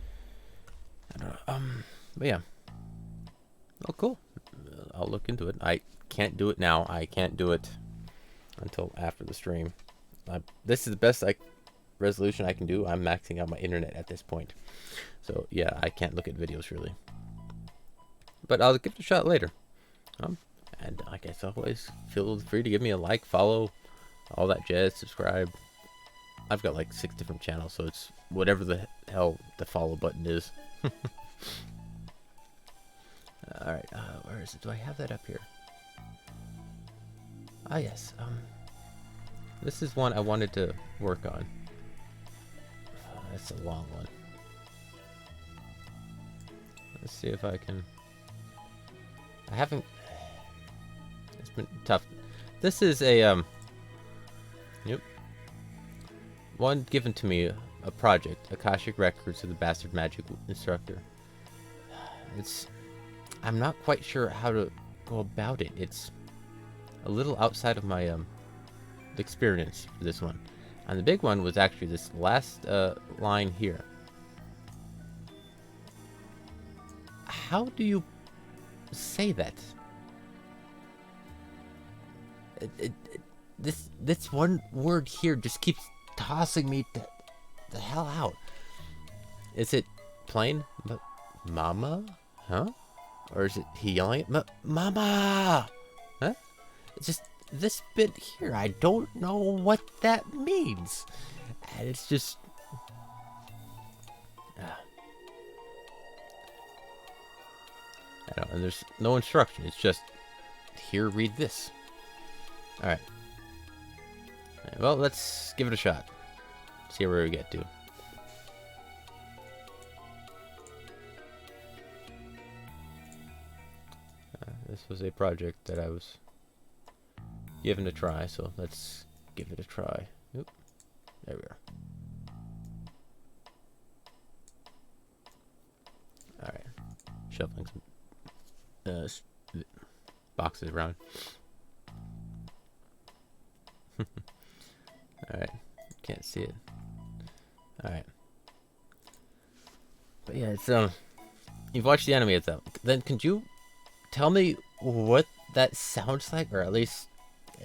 don't know. But yeah. Oh, cool. I'll look into it. I can't do it now. I can't do it until after the stream. This is the best resolution I can do. I'm maxing out my internet at this point. So yeah, I can't look at videos really. But I'll give it a shot later. And like as always, feel free to give me a like, follow, all that jazz, subscribe. I've got like 6 different channels, so it's whatever the hell the follow button is. Alright, where is it? Do I have that up here? Ah, yes. This is one I wanted to work on. That's a long one. Let's see if I can... I haven't... It's been tough. This is a, Yep. One given to me, a project, Akashic Records of the Bastard Magic Instructor. I'm not quite sure how to go about it. It's a little outside of my experience for this one. And the big one was actually this last line here. How do you say that? This one word here just keeps tossing me the hell out. Is it plain mama? Huh? Or is it he yelling at mama? Huh? It's just this bit here. I don't know what that means. And it's just... I don't know. And there's no instruction. It's just, here, read this. Alright. Well, let's give it a shot. See where we get to. This was a project that I was given a try, so let's give it a try. Oop. There we are. Alright. Shuffling some boxes around. Alright. Can't see it. Alright. But yeah, it's you've watched the anime itself. Then could you tell me what that sounds like, or at least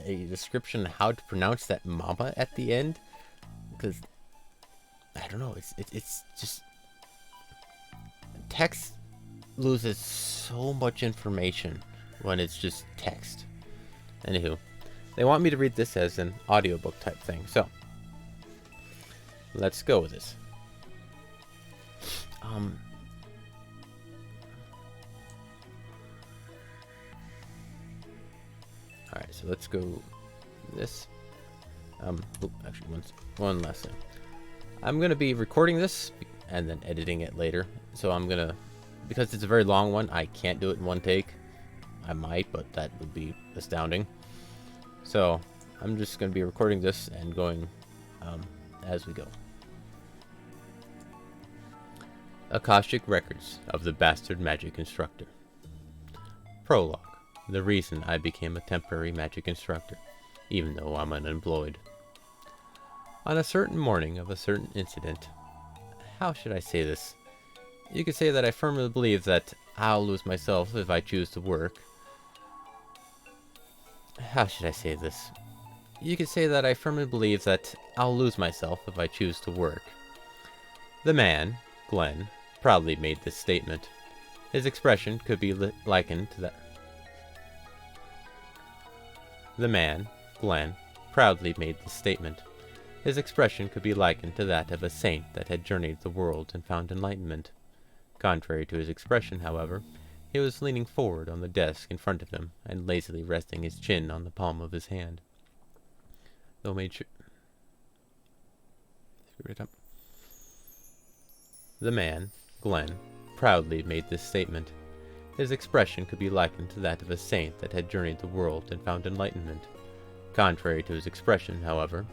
a description of how to pronounce that mama at the end? Because I don't know. It's just text loses so much information when it's just text. Anywho, they want me to read this as an audiobook type thing, so let's go with this. Alright, so let's go this. Actually, one last thing. I'm gonna be recording this and then editing it later. So I'm gonna, because it's a very long one, I can't do it in one take. I might, but that would be astounding. So I'm just gonna be recording this and going as we go. Akashic Records of the Bastard Magic Instructor. Prologue. The reason I became a temporary magic instructor, even though I'm unemployed. On a certain morning of a certain incident, how should I say this? You could say that I firmly believe that I'll lose myself if I choose to work. How should I say this? You could say that I firmly believe that I'll lose myself if I choose to work. The man, Glenn, proudly made this statement. His expression could be likened to that. The man, Glenn, proudly made this statement. His expression could be likened to that of a saint that had journeyed the world and found enlightenment. Contrary to his expression, however, he was leaning forward on the desk in front of him and lazily resting his chin on the palm of his hand. Though made sure... The man, Glenn, proudly made this statement. His expression could be likened to that of a saint that had journeyed the world and found enlightenment. Contrary to his expression, however,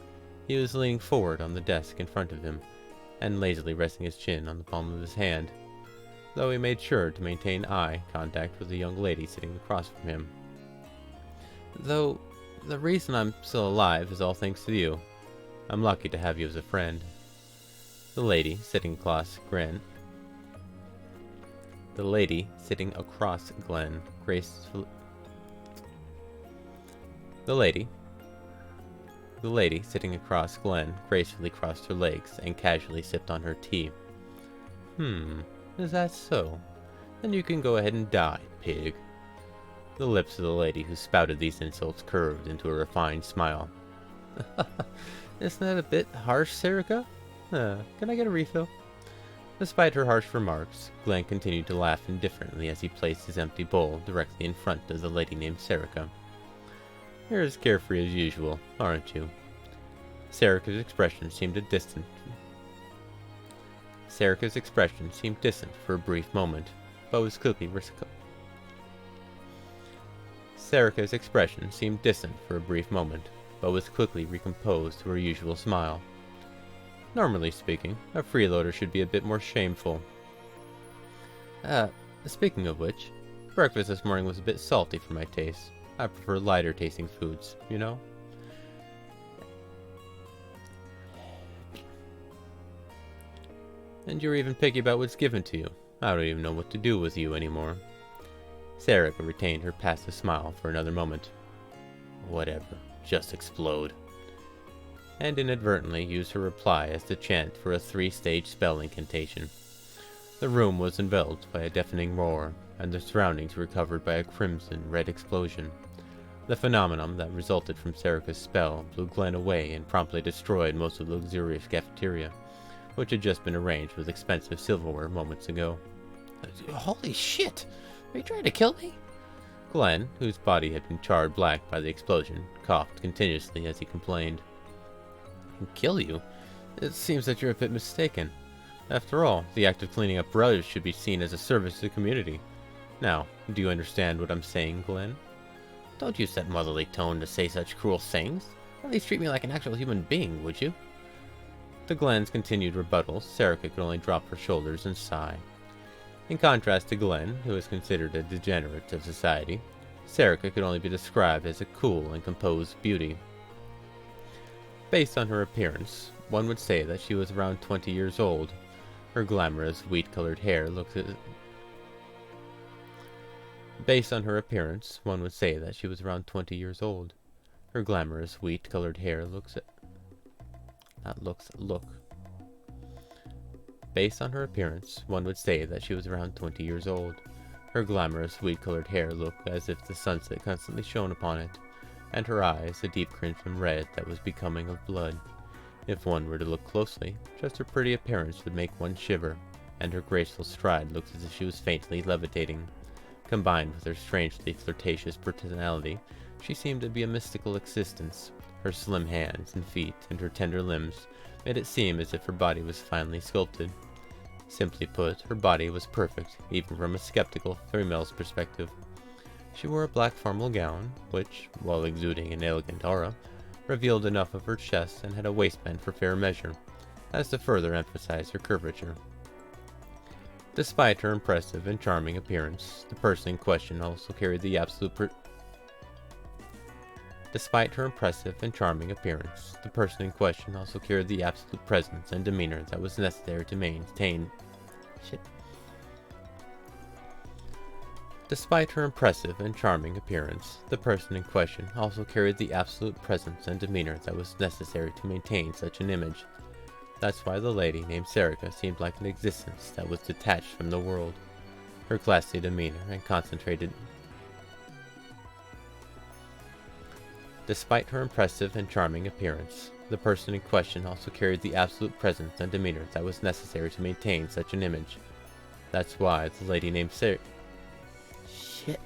he was leaning forward on the desk in front of him, and lazily resting his chin on the palm of his hand, though he made sure to maintain eye contact with the young lady sitting across from him. Though the reason I'm still alive is all thanks to you. I'm lucky to have you as a friend. The lady sitting across Glenn gracefully. The lady sitting across Glenn gracefully crossed her legs and casually sipped on her tea. Is that so? Then you can go ahead and die, pig. The lips of the lady who spouted these insults curved into a refined smile. Isn't that a bit harsh, Serica? Can I get a refill? Despite her harsh remarks, Glenn continued to laugh indifferently as he placed his empty bowl directly in front of the lady named Serica. You're as carefree as usual, aren't you? Serica's expression seemed distant for a brief moment, but was quickly recomposed to her usual smile. Normally speaking, a freeloader should be a bit more shameful. Speaking of which, breakfast this morning was a bit salty for my taste. I prefer lighter tasting foods, you know? And you're even picky about what's given to you. I don't even know what to do with you anymore. Serica retained her passive smile for another moment. Whatever, just explode. And inadvertently used her reply as the chant for a 3-stage spell incantation. The room was enveloped by a deafening roar, and the surroundings were covered by a crimson-red explosion. The phenomenon that resulted from Serica's spell blew Glenn away and promptly destroyed most of the luxurious cafeteria, which had just been arranged with expensive silverware moments ago. Holy shit! Are you trying to kill me? Glenn, whose body had been charred black by the explosion, coughed continuously as he complained. Kill you? It seems that you're a bit mistaken. After all, the act of cleaning up rubbish should be seen as a service to the community. Now, do you understand what I'm saying, Glenn? Don't use that motherly tone to say such cruel things. At least treat me like an actual human being, would you? To Glenn's continued rebuttals, Serica could only drop her shoulders and sigh. In contrast to Glenn, who was considered a degenerate of society, Serica could only be described as a cool and composed beauty. Based on her appearance, one would say that she was around 20 years old, Her glamorous, wheat-colored hair looked Based on her appearance, one would say that she was around 20 years old. Her glamorous, wheat-colored hair look. Based on her appearance, one would say that she was around 20 years old. Her glamorous, wheat-colored hair looked as if the sunset constantly shone upon it, and her eyes a deep crimson red that was becoming of blood. If one were to look closely, just her pretty appearance would make one shiver, and her graceful stride looked as if she was faintly levitating. Combined with her strangely flirtatious personality, she seemed to be a mystical existence. Her slim hands and feet and her tender limbs made it seem as if her body was finely sculpted. Simply put, her body was perfect, even from a skeptical female's perspective. She wore a black formal gown, which, while exuding an elegant aura, revealed enough of her chest and had a waistband for fair measure, as to further emphasize her curvature. Despite her impressive and charming appearance, the person in question also carried the absolute presence and demeanor that was necessary to maintain. Despite her impressive and charming appearance, the person in question also carried the absolute presence and demeanor that was necessary to maintain such an image. That's why the lady named Serica seemed like an existence that was detached from the world. Her classy demeanor and concentrated. Despite her impressive and charming appearance, the person in question also carried the absolute presence and demeanor that was necessary to maintain such an image. That's why the lady named Serica. Shit.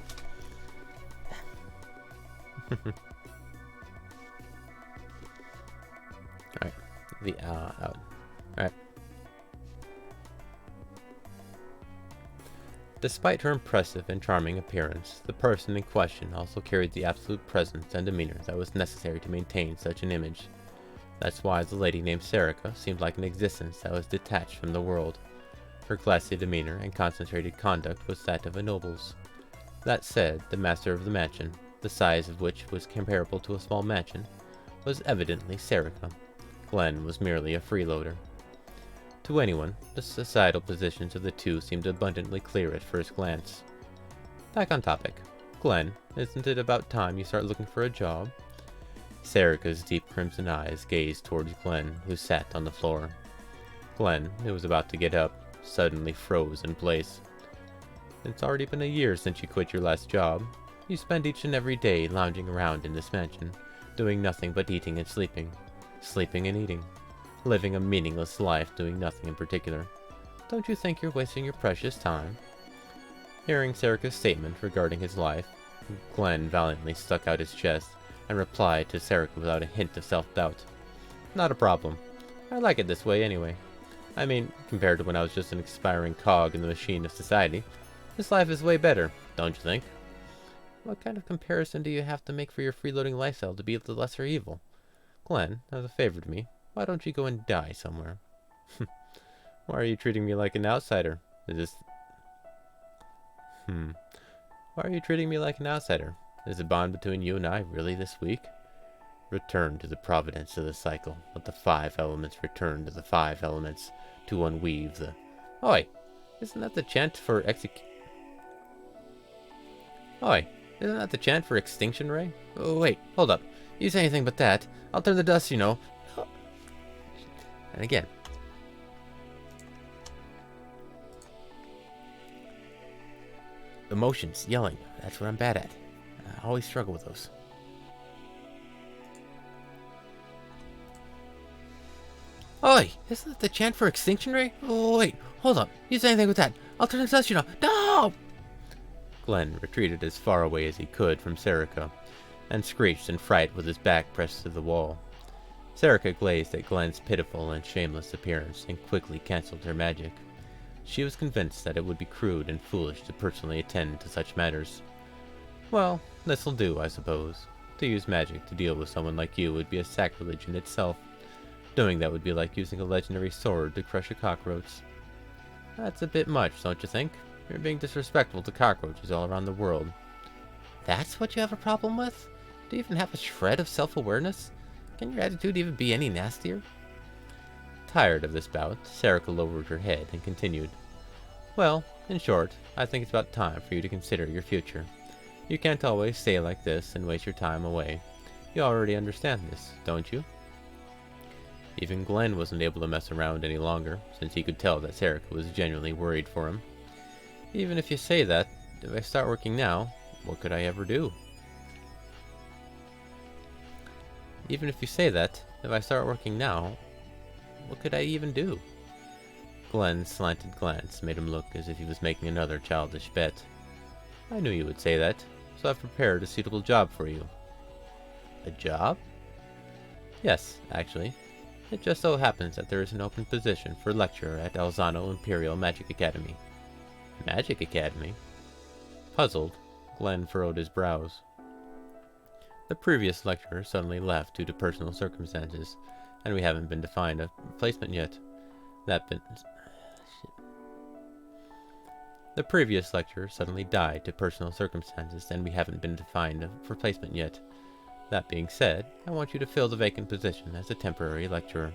Alright. Out. Alright. Despite her impressive and charming appearance, the person in question also carried the absolute presence and demeanor that was necessary to maintain such an image. That's why the lady named Serica seemed like an existence that was detached from the world. Her classy demeanor and concentrated conduct was that of a noble's. That said, the master of the mansion, the size of which was comparable to a small mansion, was evidently Serica. Glenn was merely a freeloader. To anyone, the societal positions of the two seemed abundantly clear at first glance. Back on topic. Glenn, isn't it about time you start looking for a job? Serica's deep crimson eyes gazed towards Glenn, who sat on the floor. Glenn, who was about to get up, suddenly froze in place. It's already been a year since you quit your last job. You spend each and every day lounging around in this mansion, doing nothing but eating and sleeping. Sleeping and eating. Living a meaningless life doing nothing in particular. Don't you think you're wasting your precious time? Hearing Serica's statement regarding his life, Glenn valiantly stuck out his chest and replied to Serica without a hint of self-doubt. Not a problem. I like it this way anyway. I mean, compared to when I was just an expiring cog in the machine of society, this life is way better, don't you think? What kind of comparison do you have to make for your freeloading lifestyle to be the lesser evil? Glenn, as a favor to me, why don't you go and die somewhere? Why are you treating me like an outsider? Why are you treating me like an outsider? Is the bond between you and I really this weak? Return to the providence of the cycle. Let the 5 elements return to the 5 elements to unweave the... Oi! Isn't that the chant for Oi! Isn't that the chant for extinction ray? Oh, wait, hold up. You say anything but that, I'll turn the dust, you know. And again. Emotions, yelling. That's what I'm bad at. I always struggle with those. Oi! Isn't that the chant for extinction ray? Oh, wait, hold up. You say anything with that, I'll turn the dust, you know. No! Glenn retreated as far away as he could from Serica, and screeched in fright with his back pressed to the wall. Serica glazed at Glenn's pitiful and shameless appearance and quickly cancelled her magic. She was convinced that it would be crude and foolish to personally attend to such matters. Well, this'll do, I suppose. To use magic to deal with someone like you would be a sacrilege in itself. Doing that would be like using a legendary sword to crush a cockroach. That's a bit much, don't you think? You're being disrespectful to cockroaches all around the world. That's what you have a problem with? Do you even have a shred of self-awareness? Can your attitude even be any nastier? Tired of this bout, Serica lowered her head and continued. Well, in short, I think it's about time for you to consider your future. You can't always stay like this and waste your time away. You already understand this, don't you? Even Glenn wasn't able to mess around any longer, since he could tell that Serica was genuinely worried for him. Even if you say that, if I start working now, what could I ever do? Even if you say that, if I start working now, what could I even do? Glenn's slanted glance made him look as if he was making another childish bet. I knew you would say that, so I've prepared a suitable job for you. A job? Yes, actually. It just so happens that there is an open position for lecturer at Alzano Imperial Magic Academy. Magic Academy? Puzzled, Glenn furrowed his brows. The previous lecturer suddenly left due to personal circumstances, and we haven't been defined a replacement yet. The previous lecturer suddenly died due to personal circumstances, and we haven't been defined a replacement yet. That being said, I want you to fill the vacant position as a temporary lecturer.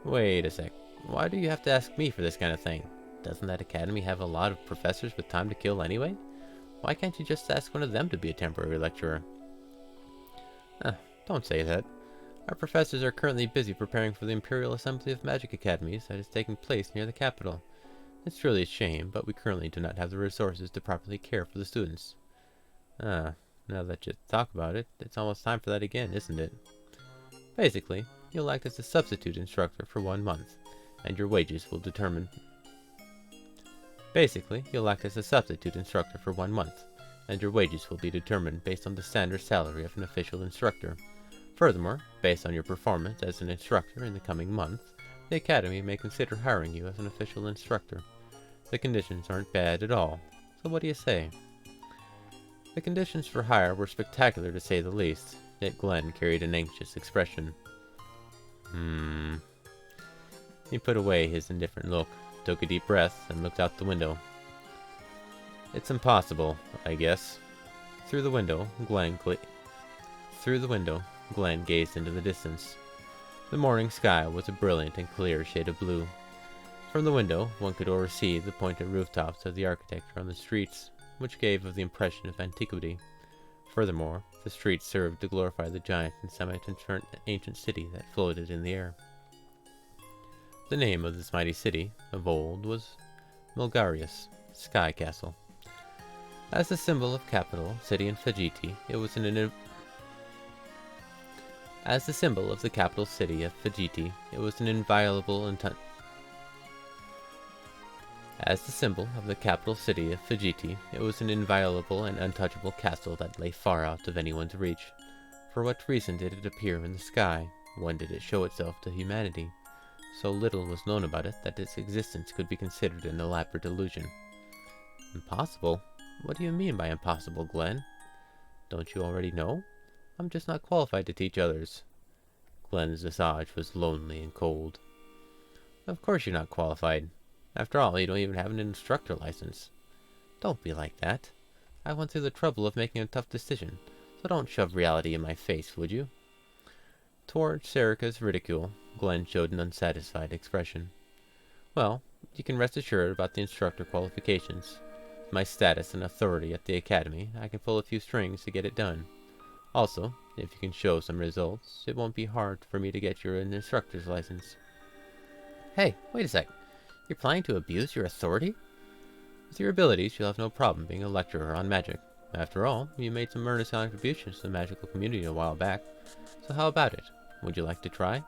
Wait a sec. Why do you have to ask me for this kind of thing? Doesn't that academy have a lot of professors with time to kill anyway? Why can't you just ask one of them to be a temporary lecturer? Don't say that. Our professors are currently busy preparing for the Imperial Assembly of Magic Academies that is taking place near the capital. It's truly a shame, but we currently do not have the resources to properly care for the students. Now that you talk about it, it's almost time for that again, isn't it? Basically, you'll act as a substitute instructor for 1 month, and your wages will determine... Basically, you'll act as a substitute instructor for 1 month, and your wages will be determined based on the standard salary of an official instructor. Furthermore, based on your performance as an instructor in the coming month, the Academy may consider hiring you as an official instructor. The conditions aren't bad at all, so what do you say? The conditions for hire were spectacular to say the least, yet Glenn carried an anxious expression. He put away his indifferent look, took a deep breath, and looked out the window. It's impossible, I guess. Through the window, Glenn gazed into the distance. The morning sky was a brilliant and clear shade of blue. From the window, one could oversee the pointed rooftops of the architecture on the streets, which gave of the impression of antiquity. Furthermore, the streets served to glorify the giant and semi-transparent ancient city that floated in the air. The name of this mighty city, of old, was Mulgarius, Sky Castle. As the symbol of capital city in Fajiti, it was As the symbol of the capital city of Fajiti, it was an inviolable and untouchable castle that lay far out of anyone's reach. For what reason did it appear in the sky? When did it show itself to humanity? So little was known about it that its existence could be considered an elaborate illusion. Impossible? What do you mean by impossible, Glenn? Don't you already know? I'm just not qualified to teach others. Glenn's visage was lonely and cold. Of course you're not qualified. After all, you don't even have an instructor license. Don't be like that. I went through the trouble of making a tough decision, so don't shove reality in my face, would you? Toward Serica's ridicule, Glenn showed an unsatisfied expression. Well, you can rest assured about the instructor qualifications. My status and authority at the academy, I can pull a few strings to get it done. Also, if you can show some results, it won't be hard for me to get you an instructor's license. Hey, wait a sec. You're planning to abuse your authority? With your abilities, you'll have no problem being a lecturer on magic. After all, you made some earnest contributions to the magical community a while back. So how about it? Would you like to try?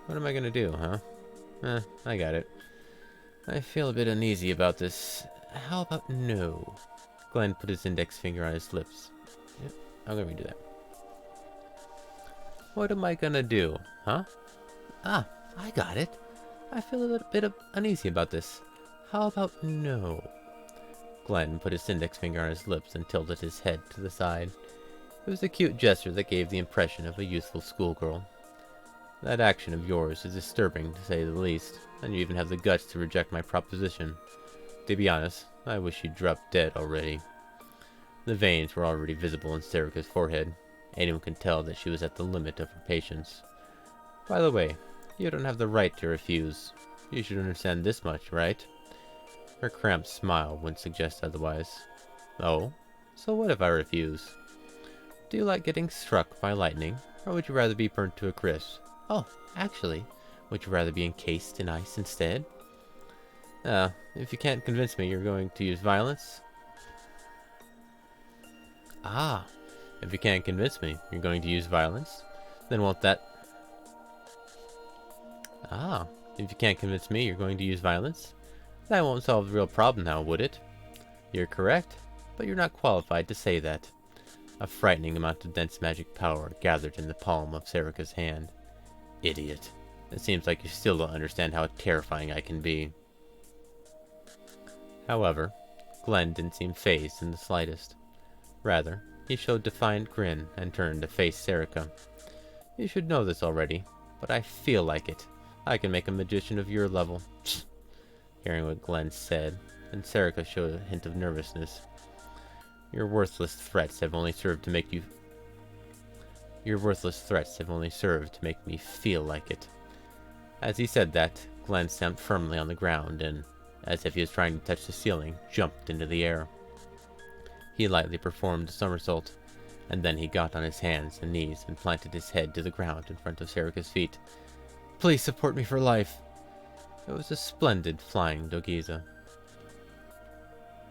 What am I gonna do, huh? I got it. I feel a bit uneasy about this. How about no? Glenn put his index finger on his lips. Yep, I'm gonna redo that. What am I gonna do, huh? I got it. I feel a little bit uneasy about this. How about no? Glenn put his index finger on his lips and tilted his head to the side. It was a cute gesture that gave the impression of a youthful schoolgirl. That action of yours is disturbing, to say the least, and you even have the guts to reject my proposition. To be honest, I wish you'd dropped dead already. The veins were already visible in Serica's forehead. Anyone could tell that she was at the limit of her patience. By the way, You don't have the right to refuse. You should understand this much, right? Her cramped smile wouldn't suggest otherwise. Oh? So what if I refuse? Do you like getting struck by lightning, or would you rather be burnt to a crisp? Oh, actually, would you rather be encased in ice instead? If you can't convince me you're going to use violence? Ah, if you can't convince me you're going to use violence, then won't that... Ah, if you can't convince me you're going to use violence, that won't solve the real problem now, would it? You're correct, but you're not qualified to say that. A frightening amount of dense magic power gathered in the palm of Serica's hand. Idiot. It seems like you still don't understand how terrifying I can be. However, Glenn didn't seem fazed in the slightest. Rather, he showed a defiant grin and turned to face Serica. You should know this already, but I feel like it. I can make a magician of your level. Hearing what Glenn said, and Serica showed a hint of nervousness. Your worthless threats have only served to make me feel like it. As he said that, Glenn stamped firmly on the ground and, as if he was trying to touch the ceiling, jumped into the air. He lightly performed a somersault, and then he got on his hands and knees and planted his head to the ground in front of Serica's feet. Please support me for life. It was a splendid flying Dogiza.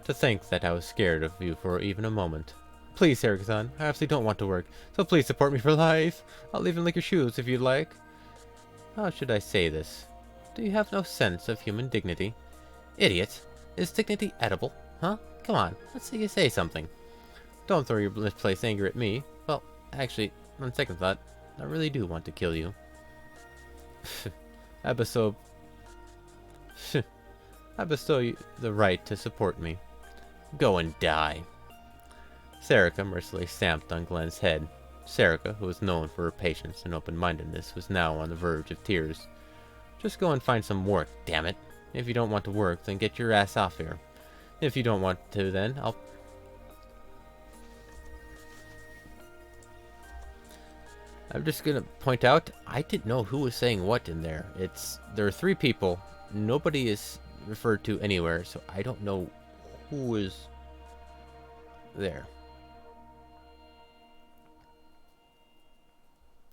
To think that I was scared of you for even a moment. Please, Serica-san, I absolutely don't want to work, so please support me for life. I'll even lick your shoes if you'd like. How should I say this? Do you have no sense of human dignity? Idiot! Is dignity edible? Huh? Come on, let's see you say something. Don't throw your misplaced anger at me. Well, actually, on second thought, I really do want to kill you. I bestow you the right to support me. Go and die. Serica mercilessly stamped on Glenn's head. Serica, who was known for her patience and open-mindedness, was now on the verge of tears. Just go and find some work, damn it. If you don't want to work, then get your ass off here. If you don't want to, then I'm just gonna point out, I didn't know who was saying what in there. There are 3 people. Nobody is referred to anywhere, so I don't know who is there.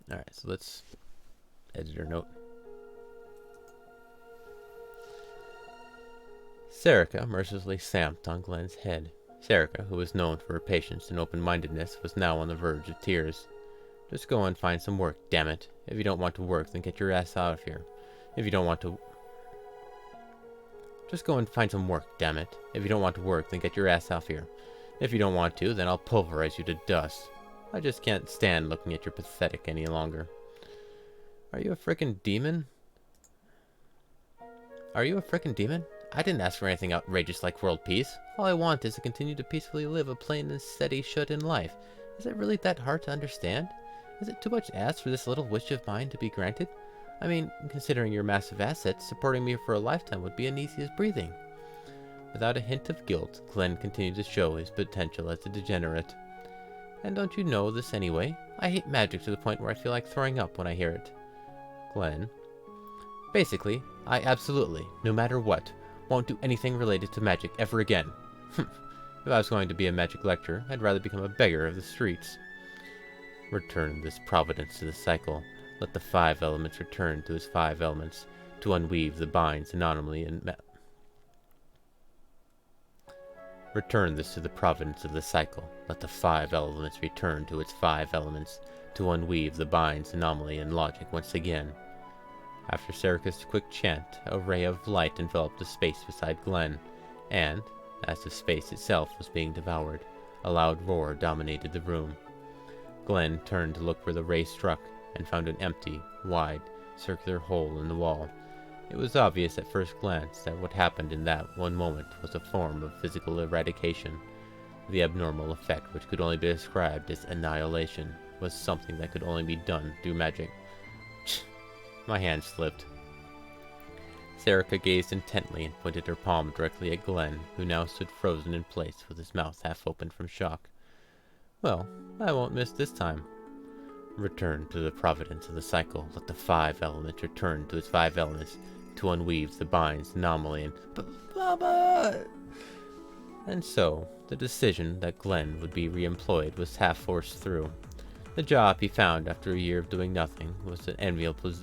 Alright, so let's editor note. Serica mercilessly stamped on Glenn's head. Serica, who was known for her patience and open-mindedness, was now on the verge of tears. Just go and find some work, damn it. If you don't want to work, then get your ass out of here. If you don't want to... Just go and find some work, damn it. If you don't want to work, then get your ass off here. If you don't want to, then I'll pulverize you to dust. I just can't stand looking at your pathetic any longer. Are you a frickin' demon? Are you a frickin' demon? I didn't ask for anything outrageous like world peace. All I want is to continue to peacefully live a plain and steady shut-in life. Is it really that hard to understand? Is it too much to ask for this little wish of mine to be granted? I mean, considering your massive assets, supporting me for a lifetime would be as easy as breathing. Without a hint of guilt, Glenn continued to show his potential as a degenerate. And don't you know this anyway? I hate magic to the point where I feel like throwing up when I hear it. Glenn. Basically, I absolutely, no matter what, won't do anything related to magic ever again. If I was going to be a magic lecturer, I'd rather become a beggar of the streets. Return this providence to the cycle. Let the 5 elements return to its 5 elements, to unweave the binds anonymously and Return this to the providence of the cycle. Let the 5 elements return to its 5 elements, to unweave the binds anomaly and logic once again. After Serica's quick chant, a ray of light enveloped the space beside Glenn, and, as if space itself was being devoured, a loud roar dominated the room. Glenn turned to look where the ray struck, and found an empty, wide, circular hole in the wall. It was obvious at first glance that what happened in that one moment was a form of physical eradication. The abnormal effect, which could only be described as annihilation, was something that could only be done through magic. My hand slipped. Serica gazed intently and pointed her palm directly at Glenn, who now stood frozen in place with his mouth half open from shock. Well, I won't miss this time. Return to the providence of the cycle. Let the 5 elements return to its 5 elements to unweave the binds, anomaly, and Baba! And so, the decision that Glenn would be reemployed was half forced through. The job he found after a year of doing nothing was an enviable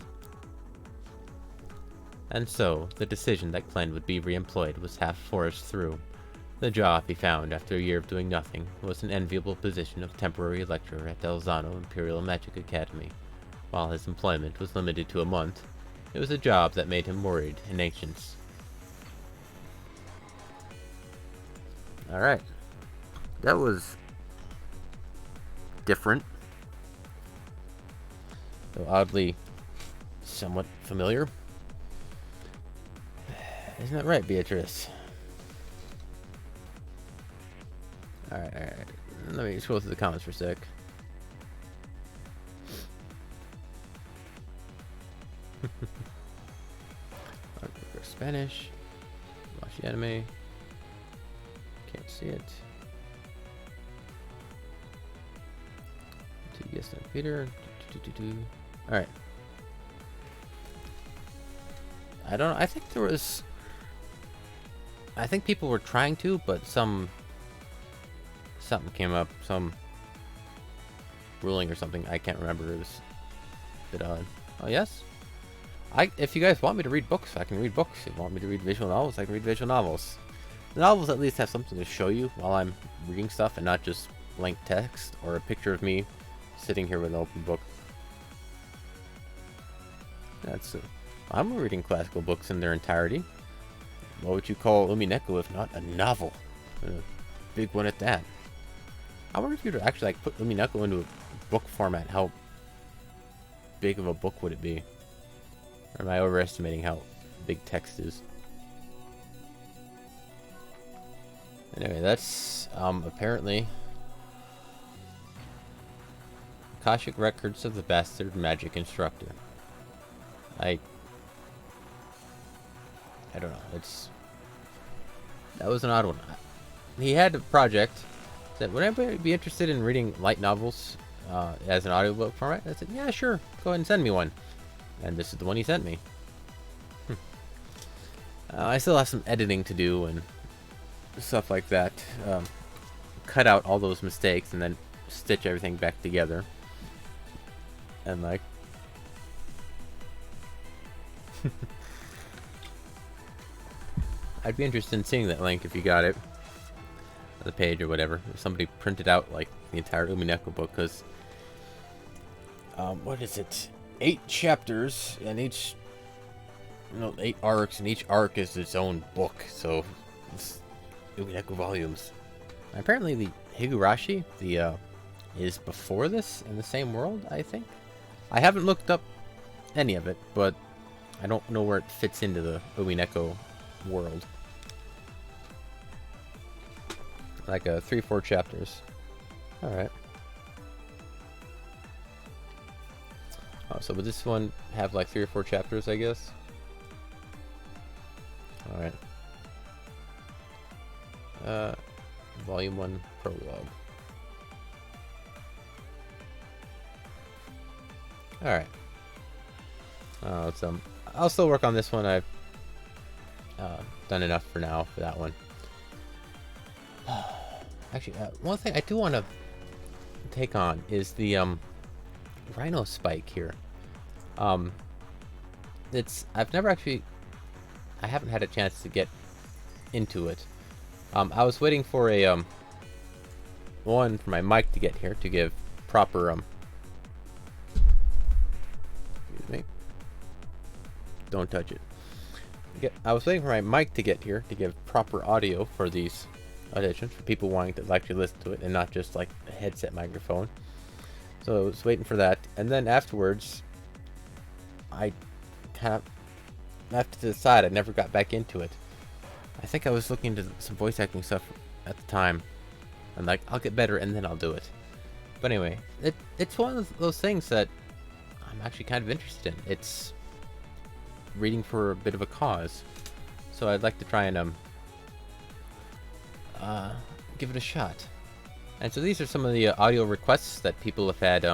And so, the decision that Glenn would be reemployed was half forced through. The job he found after a year of doing nothing was an enviable position of temporary lecturer at Delzano Imperial Magic Academy. While his employment was limited to a month, it was a job that made him worried and anxious. Alright. That was different. Though oddly somewhat familiar. Isn't that right, Beatrice? Alright. Let me scroll through the comments for a sec. Spanish. Watch the anime. Can't see it. Yes, no, Peter. Alright. I don't know. I think there was. I think people were trying to, but something came up, some ruling or something. I can't remember. It was a bit odd. Oh yes. If you guys want me to read books, I can read books. If you want me to read visual novels, I can read visual novels. The novels at least have something to show you while I'm reading stuff, and not just blank text or a picture of me sitting here with an open book. That's. I'm reading classical books in their entirety. What would you call Umineko if not a novel? A big one at that. I wonder if you'd actually like put Umineko into a book format. How big of a book would it be? Or am I overestimating how big text is? Anyway, that's apparently Akashic Records of the Bastard Magic Instructor. I don't know. That was an odd one. He had a project. Said, would anybody be interested in reading light novels as an audiobook format? I said, yeah, sure. Go ahead and send me one. And this is the one he sent me. I still have some editing to do and stuff like that. Cut out all those mistakes and then stitch everything back together. And like... I'd be interested in seeing that link if you got it. The page or whatever. If somebody printed out like the entire Umineko book, because what is it? 8 chapters and each 8 arcs, and each arc is its own book, so it's Umineko volumes. Apparently the Higurashi is before this in the same world, I think. I haven't looked up any of it, but I don't know where it fits into the Umineko world. Like 3-4 chapters. Alright. Oh, so would this one have like 3 or 4 chapters, I guess? Alright. Volume 1 prologue. Alright. So I'll still work on this one. I've done enough for now for that one. Actually, one thing I do want to take on is the rhino spike here. I haven't had a chance to get into it. I was waiting for a for my mic to get here to give proper excuse me. Don't touch it. I was waiting for my mic to get here to give proper audio for these auditions, for people wanting to actually listen to it and not just like a headset microphone. So I was waiting for that, and then afterwards I kind of left to the side. I never got back into it. I think I was looking into some voice acting stuff at the time, and like, I'll get better and then I'll do it. But anyway, it's one of those things that I'm actually kind of interested in. It's reading for a bit of a cause, so I'd like to try and give it a shot. And so these are some of the audio requests that people have had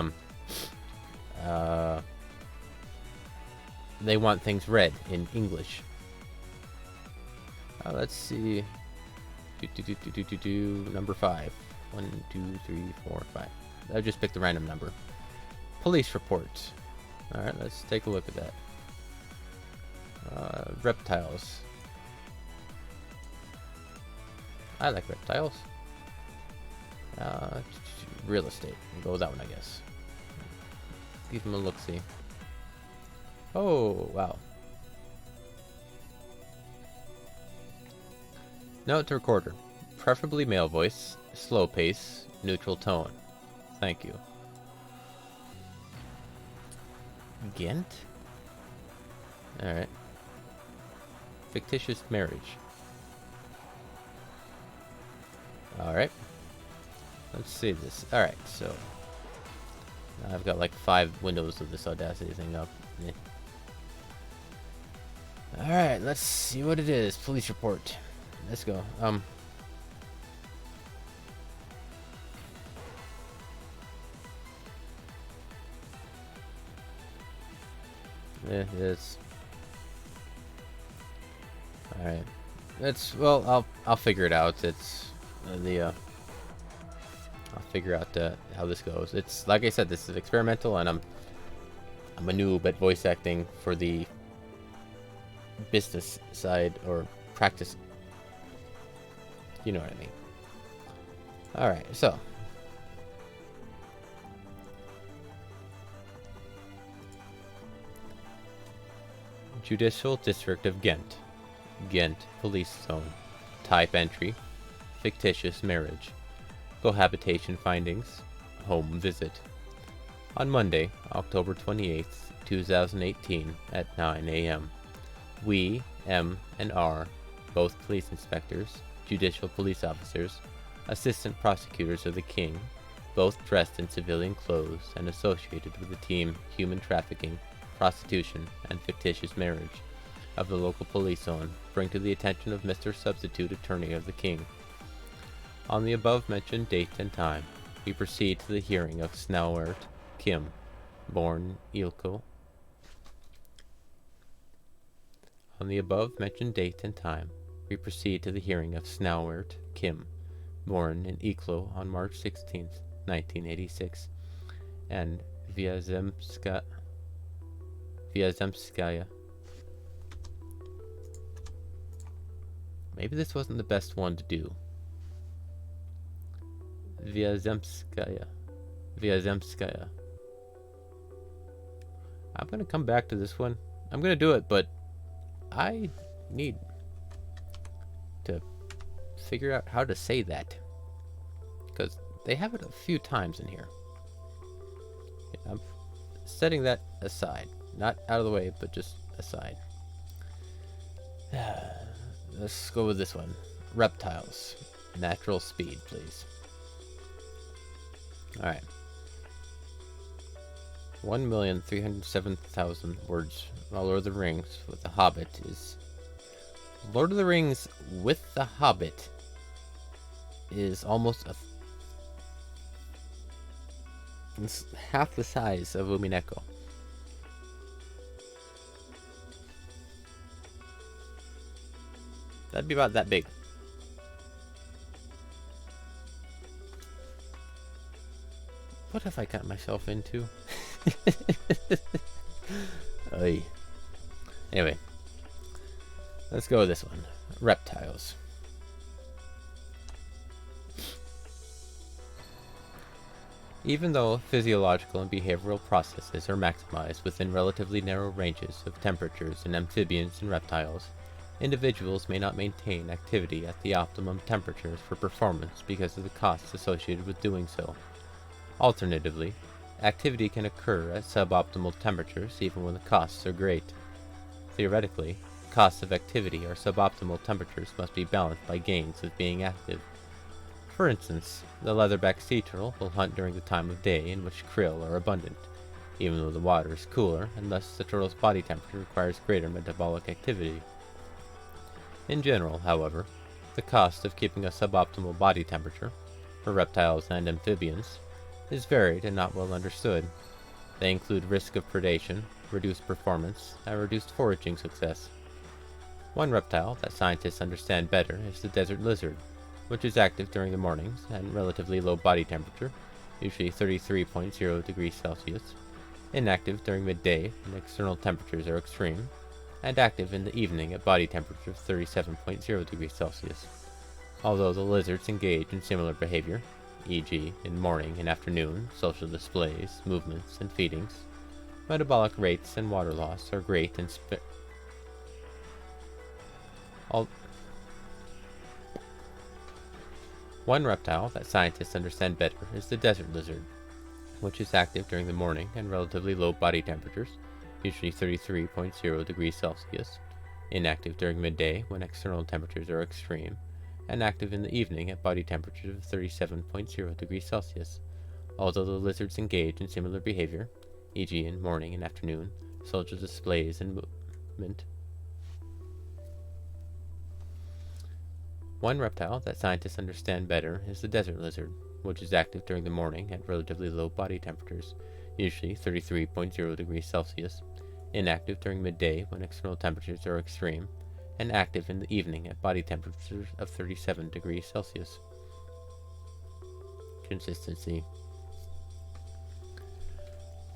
they want things read in English. Let's see. Number 5. 1, 2, 3, 4, 5. I just picked a random number. Police reports. Alright, let's take a look at that. Reptiles. I like reptiles. Real estate. We'll go with that one, I guess. Give them a look-see. Oh, wow. Note to recorder. Preferably male voice, slow pace, neutral tone. Thank you. Ghent? Alright. Fictitious marriage. Alright. Let's see this. Alright, so I've got like 5 windows of this Audacity thing up. Alright, let's see what it is. Police report. Let's go. Yeah, it is. Alright. Well, I'll figure it out. It's I'll figure out how this goes. It's like I said, this is experimental, and I'm a noob at voice acting for the business side or practice. You know what I mean. Alright, so Judicial District of Ghent. Ghent Police Zone. Type entry. Fictitious marriage. Cohabitation findings. Home visit. On Monday, October 28th, 2018 at 9 a.m. We, M and R, both police inspectors, judicial police officers, assistant prosecutors of the King, both dressed in civilian clothes and associated with the team Human Trafficking, Prostitution, and Fictitious Marriage of the local police zone, bring to the attention of Mr. Substitute Attorney of the King. On the above-mentioned date and time, we proceed to the hearing of Snauert Kim, born Ilko. On the above-mentioned date and time, we proceed to the hearing of Snauert Kim, born in Iklo on March 16, 1986, and Vyazemskaya. Maybe this wasn't the best one to do. Vyazemskaya. I'm gonna come back to this one. I'm gonna do it, but I need to figure out how to say that, because they have it a few times in here. Yeah, I'm setting that aside. Not out of the way, but just aside. Let's go with this one. Reptiles. Natural speed, please. Alright. 1,307,000 words. While Lord of the Rings with the Hobbit is... Lord of the Rings with the Hobbit is almost it's half the size of Umineko. That'd be about that big. What have I got myself into? Oy. Anyway, let's go with this one. Reptiles. Even though physiological and behavioral processes are maximized within relatively narrow ranges of temperatures in amphibians and reptiles, individuals may not maintain activity at the optimum temperatures for performance because of the costs associated with doing so. Alternatively, activity can occur at suboptimal temperatures even when the costs are great. Theoretically, costs of activity or suboptimal temperatures must be balanced by gains of being active. For instance, the leatherback sea turtle will hunt during the time of day in which krill are abundant, even though the water is cooler and thus the turtle's body temperature requires greater metabolic activity. In general, however, the cost of keeping a suboptimal body temperature, for reptiles and amphibians, is varied and not well understood. They include risk of predation, reduced performance, and reduced foraging success. One reptile that scientists understand better is the desert lizard, which is active during the mornings and relatively low body temperature, usually 33.0 degrees Celsius, inactive during midday when external temperatures are extreme, and active in the evening at body temperature of 37.0 degrees Celsius. Although the lizards engage in similar behavior, e.g. in morning and afternoon social displays, movements, and feedings, metabolic rates and water loss are great in One reptile that scientists understand better is the desert lizard, which is active during the morning and relatively low body temperatures, usually 33.0 degrees Celsius, inactive during midday when external temperatures are extreme, and active in the evening at body temperatures of 37.0 degrees Celsius. Although the lizards engage in similar behavior, e.g. in morning and afternoon social displays and movement. One reptile that scientists understand better is the desert lizard, which is active during the morning at relatively low body temperatures, usually 33.0 degrees Celsius, inactive during midday when external temperatures are extreme, and active in the evening at body temperatures of 37 degrees Celsius. Consistency.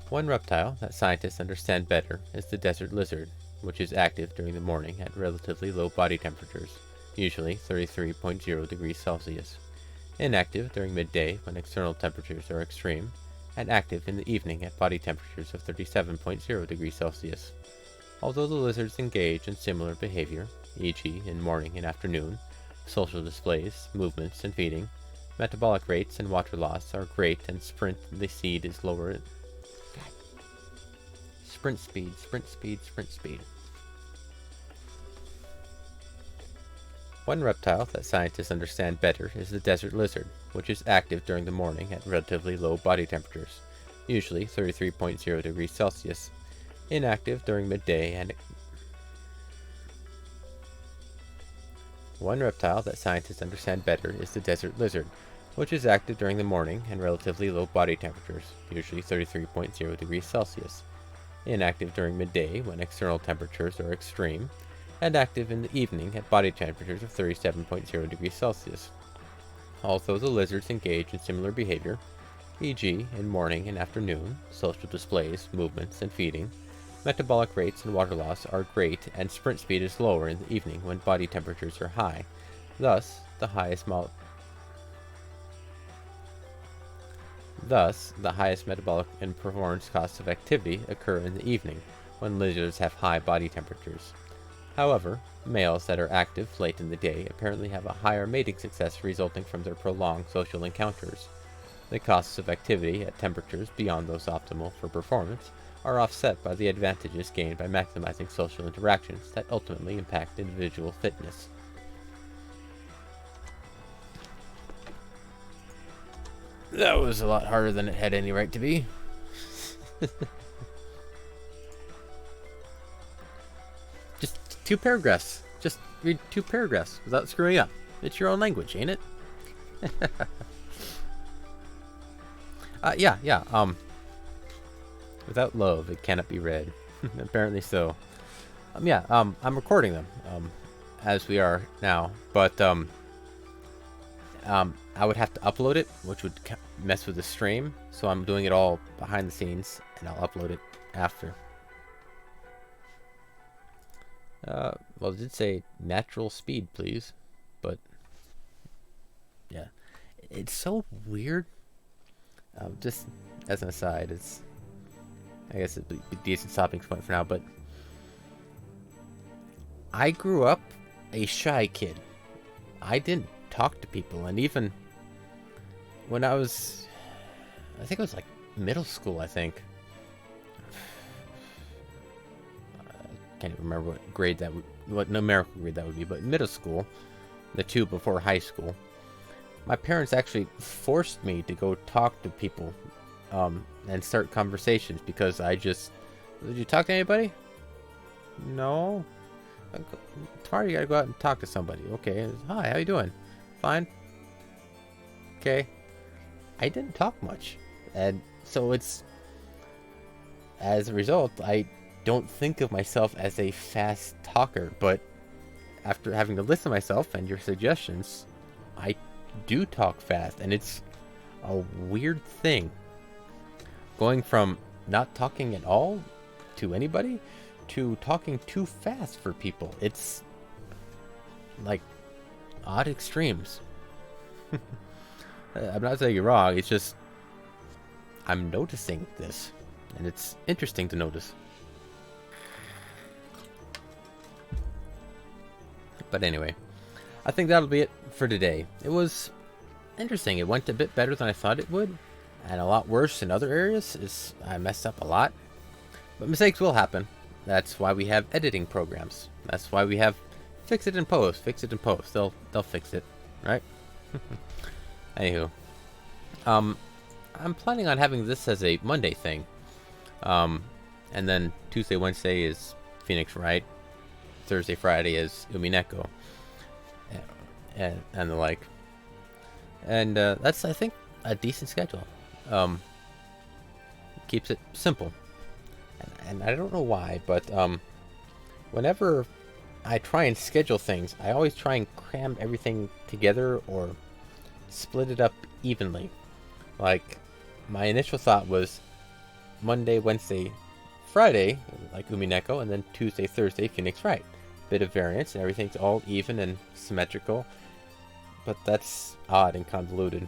One reptile that scientists understand better is the desert lizard, which is active during the morning at relatively low body temperatures, usually 33.0 degrees Celsius, inactive during midday when external temperatures are extreme, and active in the evening at body temperatures of 37.0 degrees Celsius. Although the lizards engage in similar behavior, e.g. in morning and afternoon, social displays, movements, and feeding, metabolic rates and water loss are great and sprint speed is lower. Sprint speed. One reptile that scientists understand better is the desert lizard, which is active during the morning at relatively low body temperatures, usually 33.0 degrees Celsius, inactive during midday and One reptile that scientists understand better is the desert lizard, which is active during the morning and relatively low body temperatures, usually 33.0 degrees Celsius, inactive during midday when external temperatures are extreme, and active in the evening at body temperatures of 37.0 degrees Celsius. Although the lizards engage in similar behavior, e.g. in morning and afternoon, social displays, movements, and feeding, metabolic rates and water loss are great and sprint speed is lower in the evening when body temperatures are high. Thus, the highest metabolic and performance costs of activity occur in the evening, when lizards have high body temperatures. However, males that are active late in the day apparently have a higher mating success resulting from their prolonged social encounters. The costs of activity at temperatures beyond those optimal for performance are offset by the advantages gained by maximizing social interactions that ultimately impact individual fitness. That was a lot harder than it had any right to be. Just 2 paragraphs. Just read 2 paragraphs without screwing up. It's your own language, ain't it? Yeah. Without love, it cannot be read. Apparently so. I'm recording them, as we are now, but, I would have to upload it, which would mess with the stream, so I'm doing it all behind the scenes, and I'll upload it after. Well, it did say natural speed, please, but, yeah. It's so weird. Just as an aside, I guess it'd be a decent stopping point for now, but I grew up a shy kid. I didn't talk to people, and even when I think it was like middle school, I think. I can't even remember what numerical grade that would be, but middle school, the 2 before high school, my parents actually forced me to go talk to people and start conversations because did you talk to anybody? No. Tomorrow you gotta go out and talk to somebody. Okay. Hi, how you doing? Fine. Okay. I didn't talk much. And so as a result, I don't think of myself as a fast talker, but after having to listen to myself and your suggestions, I do talk fast, and it's a weird thing. Going from not talking at all to anybody to talking too fast for people. It's like odd extremes. I'm not saying you're wrong, it's just I'm noticing this, and it's interesting to notice. But anyway, I think that'll be it for today. It was interesting. It went a bit better than I thought it would, and a lot worse in other areas. I messed up a lot, but mistakes will happen. That's why we have editing programs. That's why we have fix it in post. Fix it in post. They'll fix it, right? Anywho, I'm planning on having this as a Monday thing, and then Tuesday, Wednesday is Phoenix Wright. Thursday, Friday is Umineko, and the like. And that's, I think, a decent schedule. Keeps it simple. And I don't know why, but whenever I try and schedule things, I always try and cram everything together or split it up evenly. Like, my initial thought was Monday, Wednesday, Friday, like Umineko, and then Tuesday, Thursday, Phoenix Wright. Bit of variance, and everything's all even and symmetrical, but that's odd and convoluted.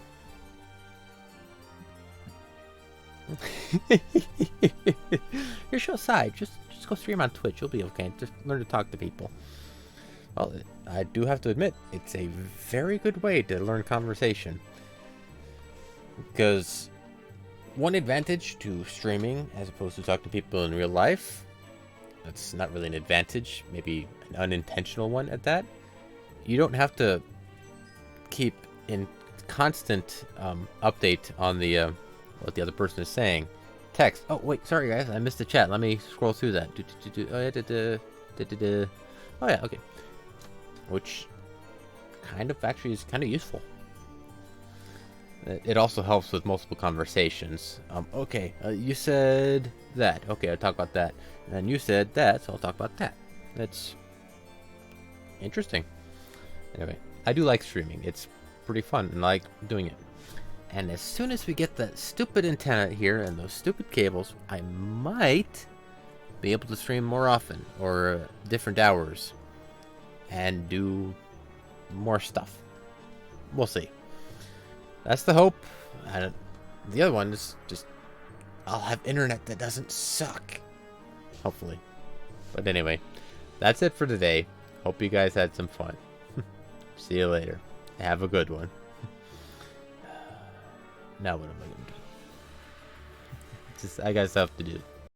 You're so side. Just go stream on Twitch. You'll be okay. Just learn to talk to people. Well, I do have to admit, it's a very good way to learn conversation. Because one advantage to streaming as opposed to talking to people in real life, that's not really an advantage, maybe an unintentional one at that. You don't have to keep in constant update on the what the other person is saying. Text. Oh wait, sorry guys, I missed the chat. Let me scroll through that. Oh yeah, okay. Which kind of actually is kind of useful. It also helps with multiple conversations. Okay, you said that. Okay, I'll talk about that. And then you said that, so I'll talk about that. That's interesting. Anyway, I do like streaming. It's pretty fun, and I like doing it. And as soon as we get that stupid antenna here and those stupid cables, I might be able to stream more often, or different hours, and do more stuff. We'll see. That's the hope. And the other one is just I'll have internet that doesn't suck. Hopefully. But anyway, that's it for today. Hope you guys had some fun. See you later. Have a good one. Now what am I going to do? I got stuff to do.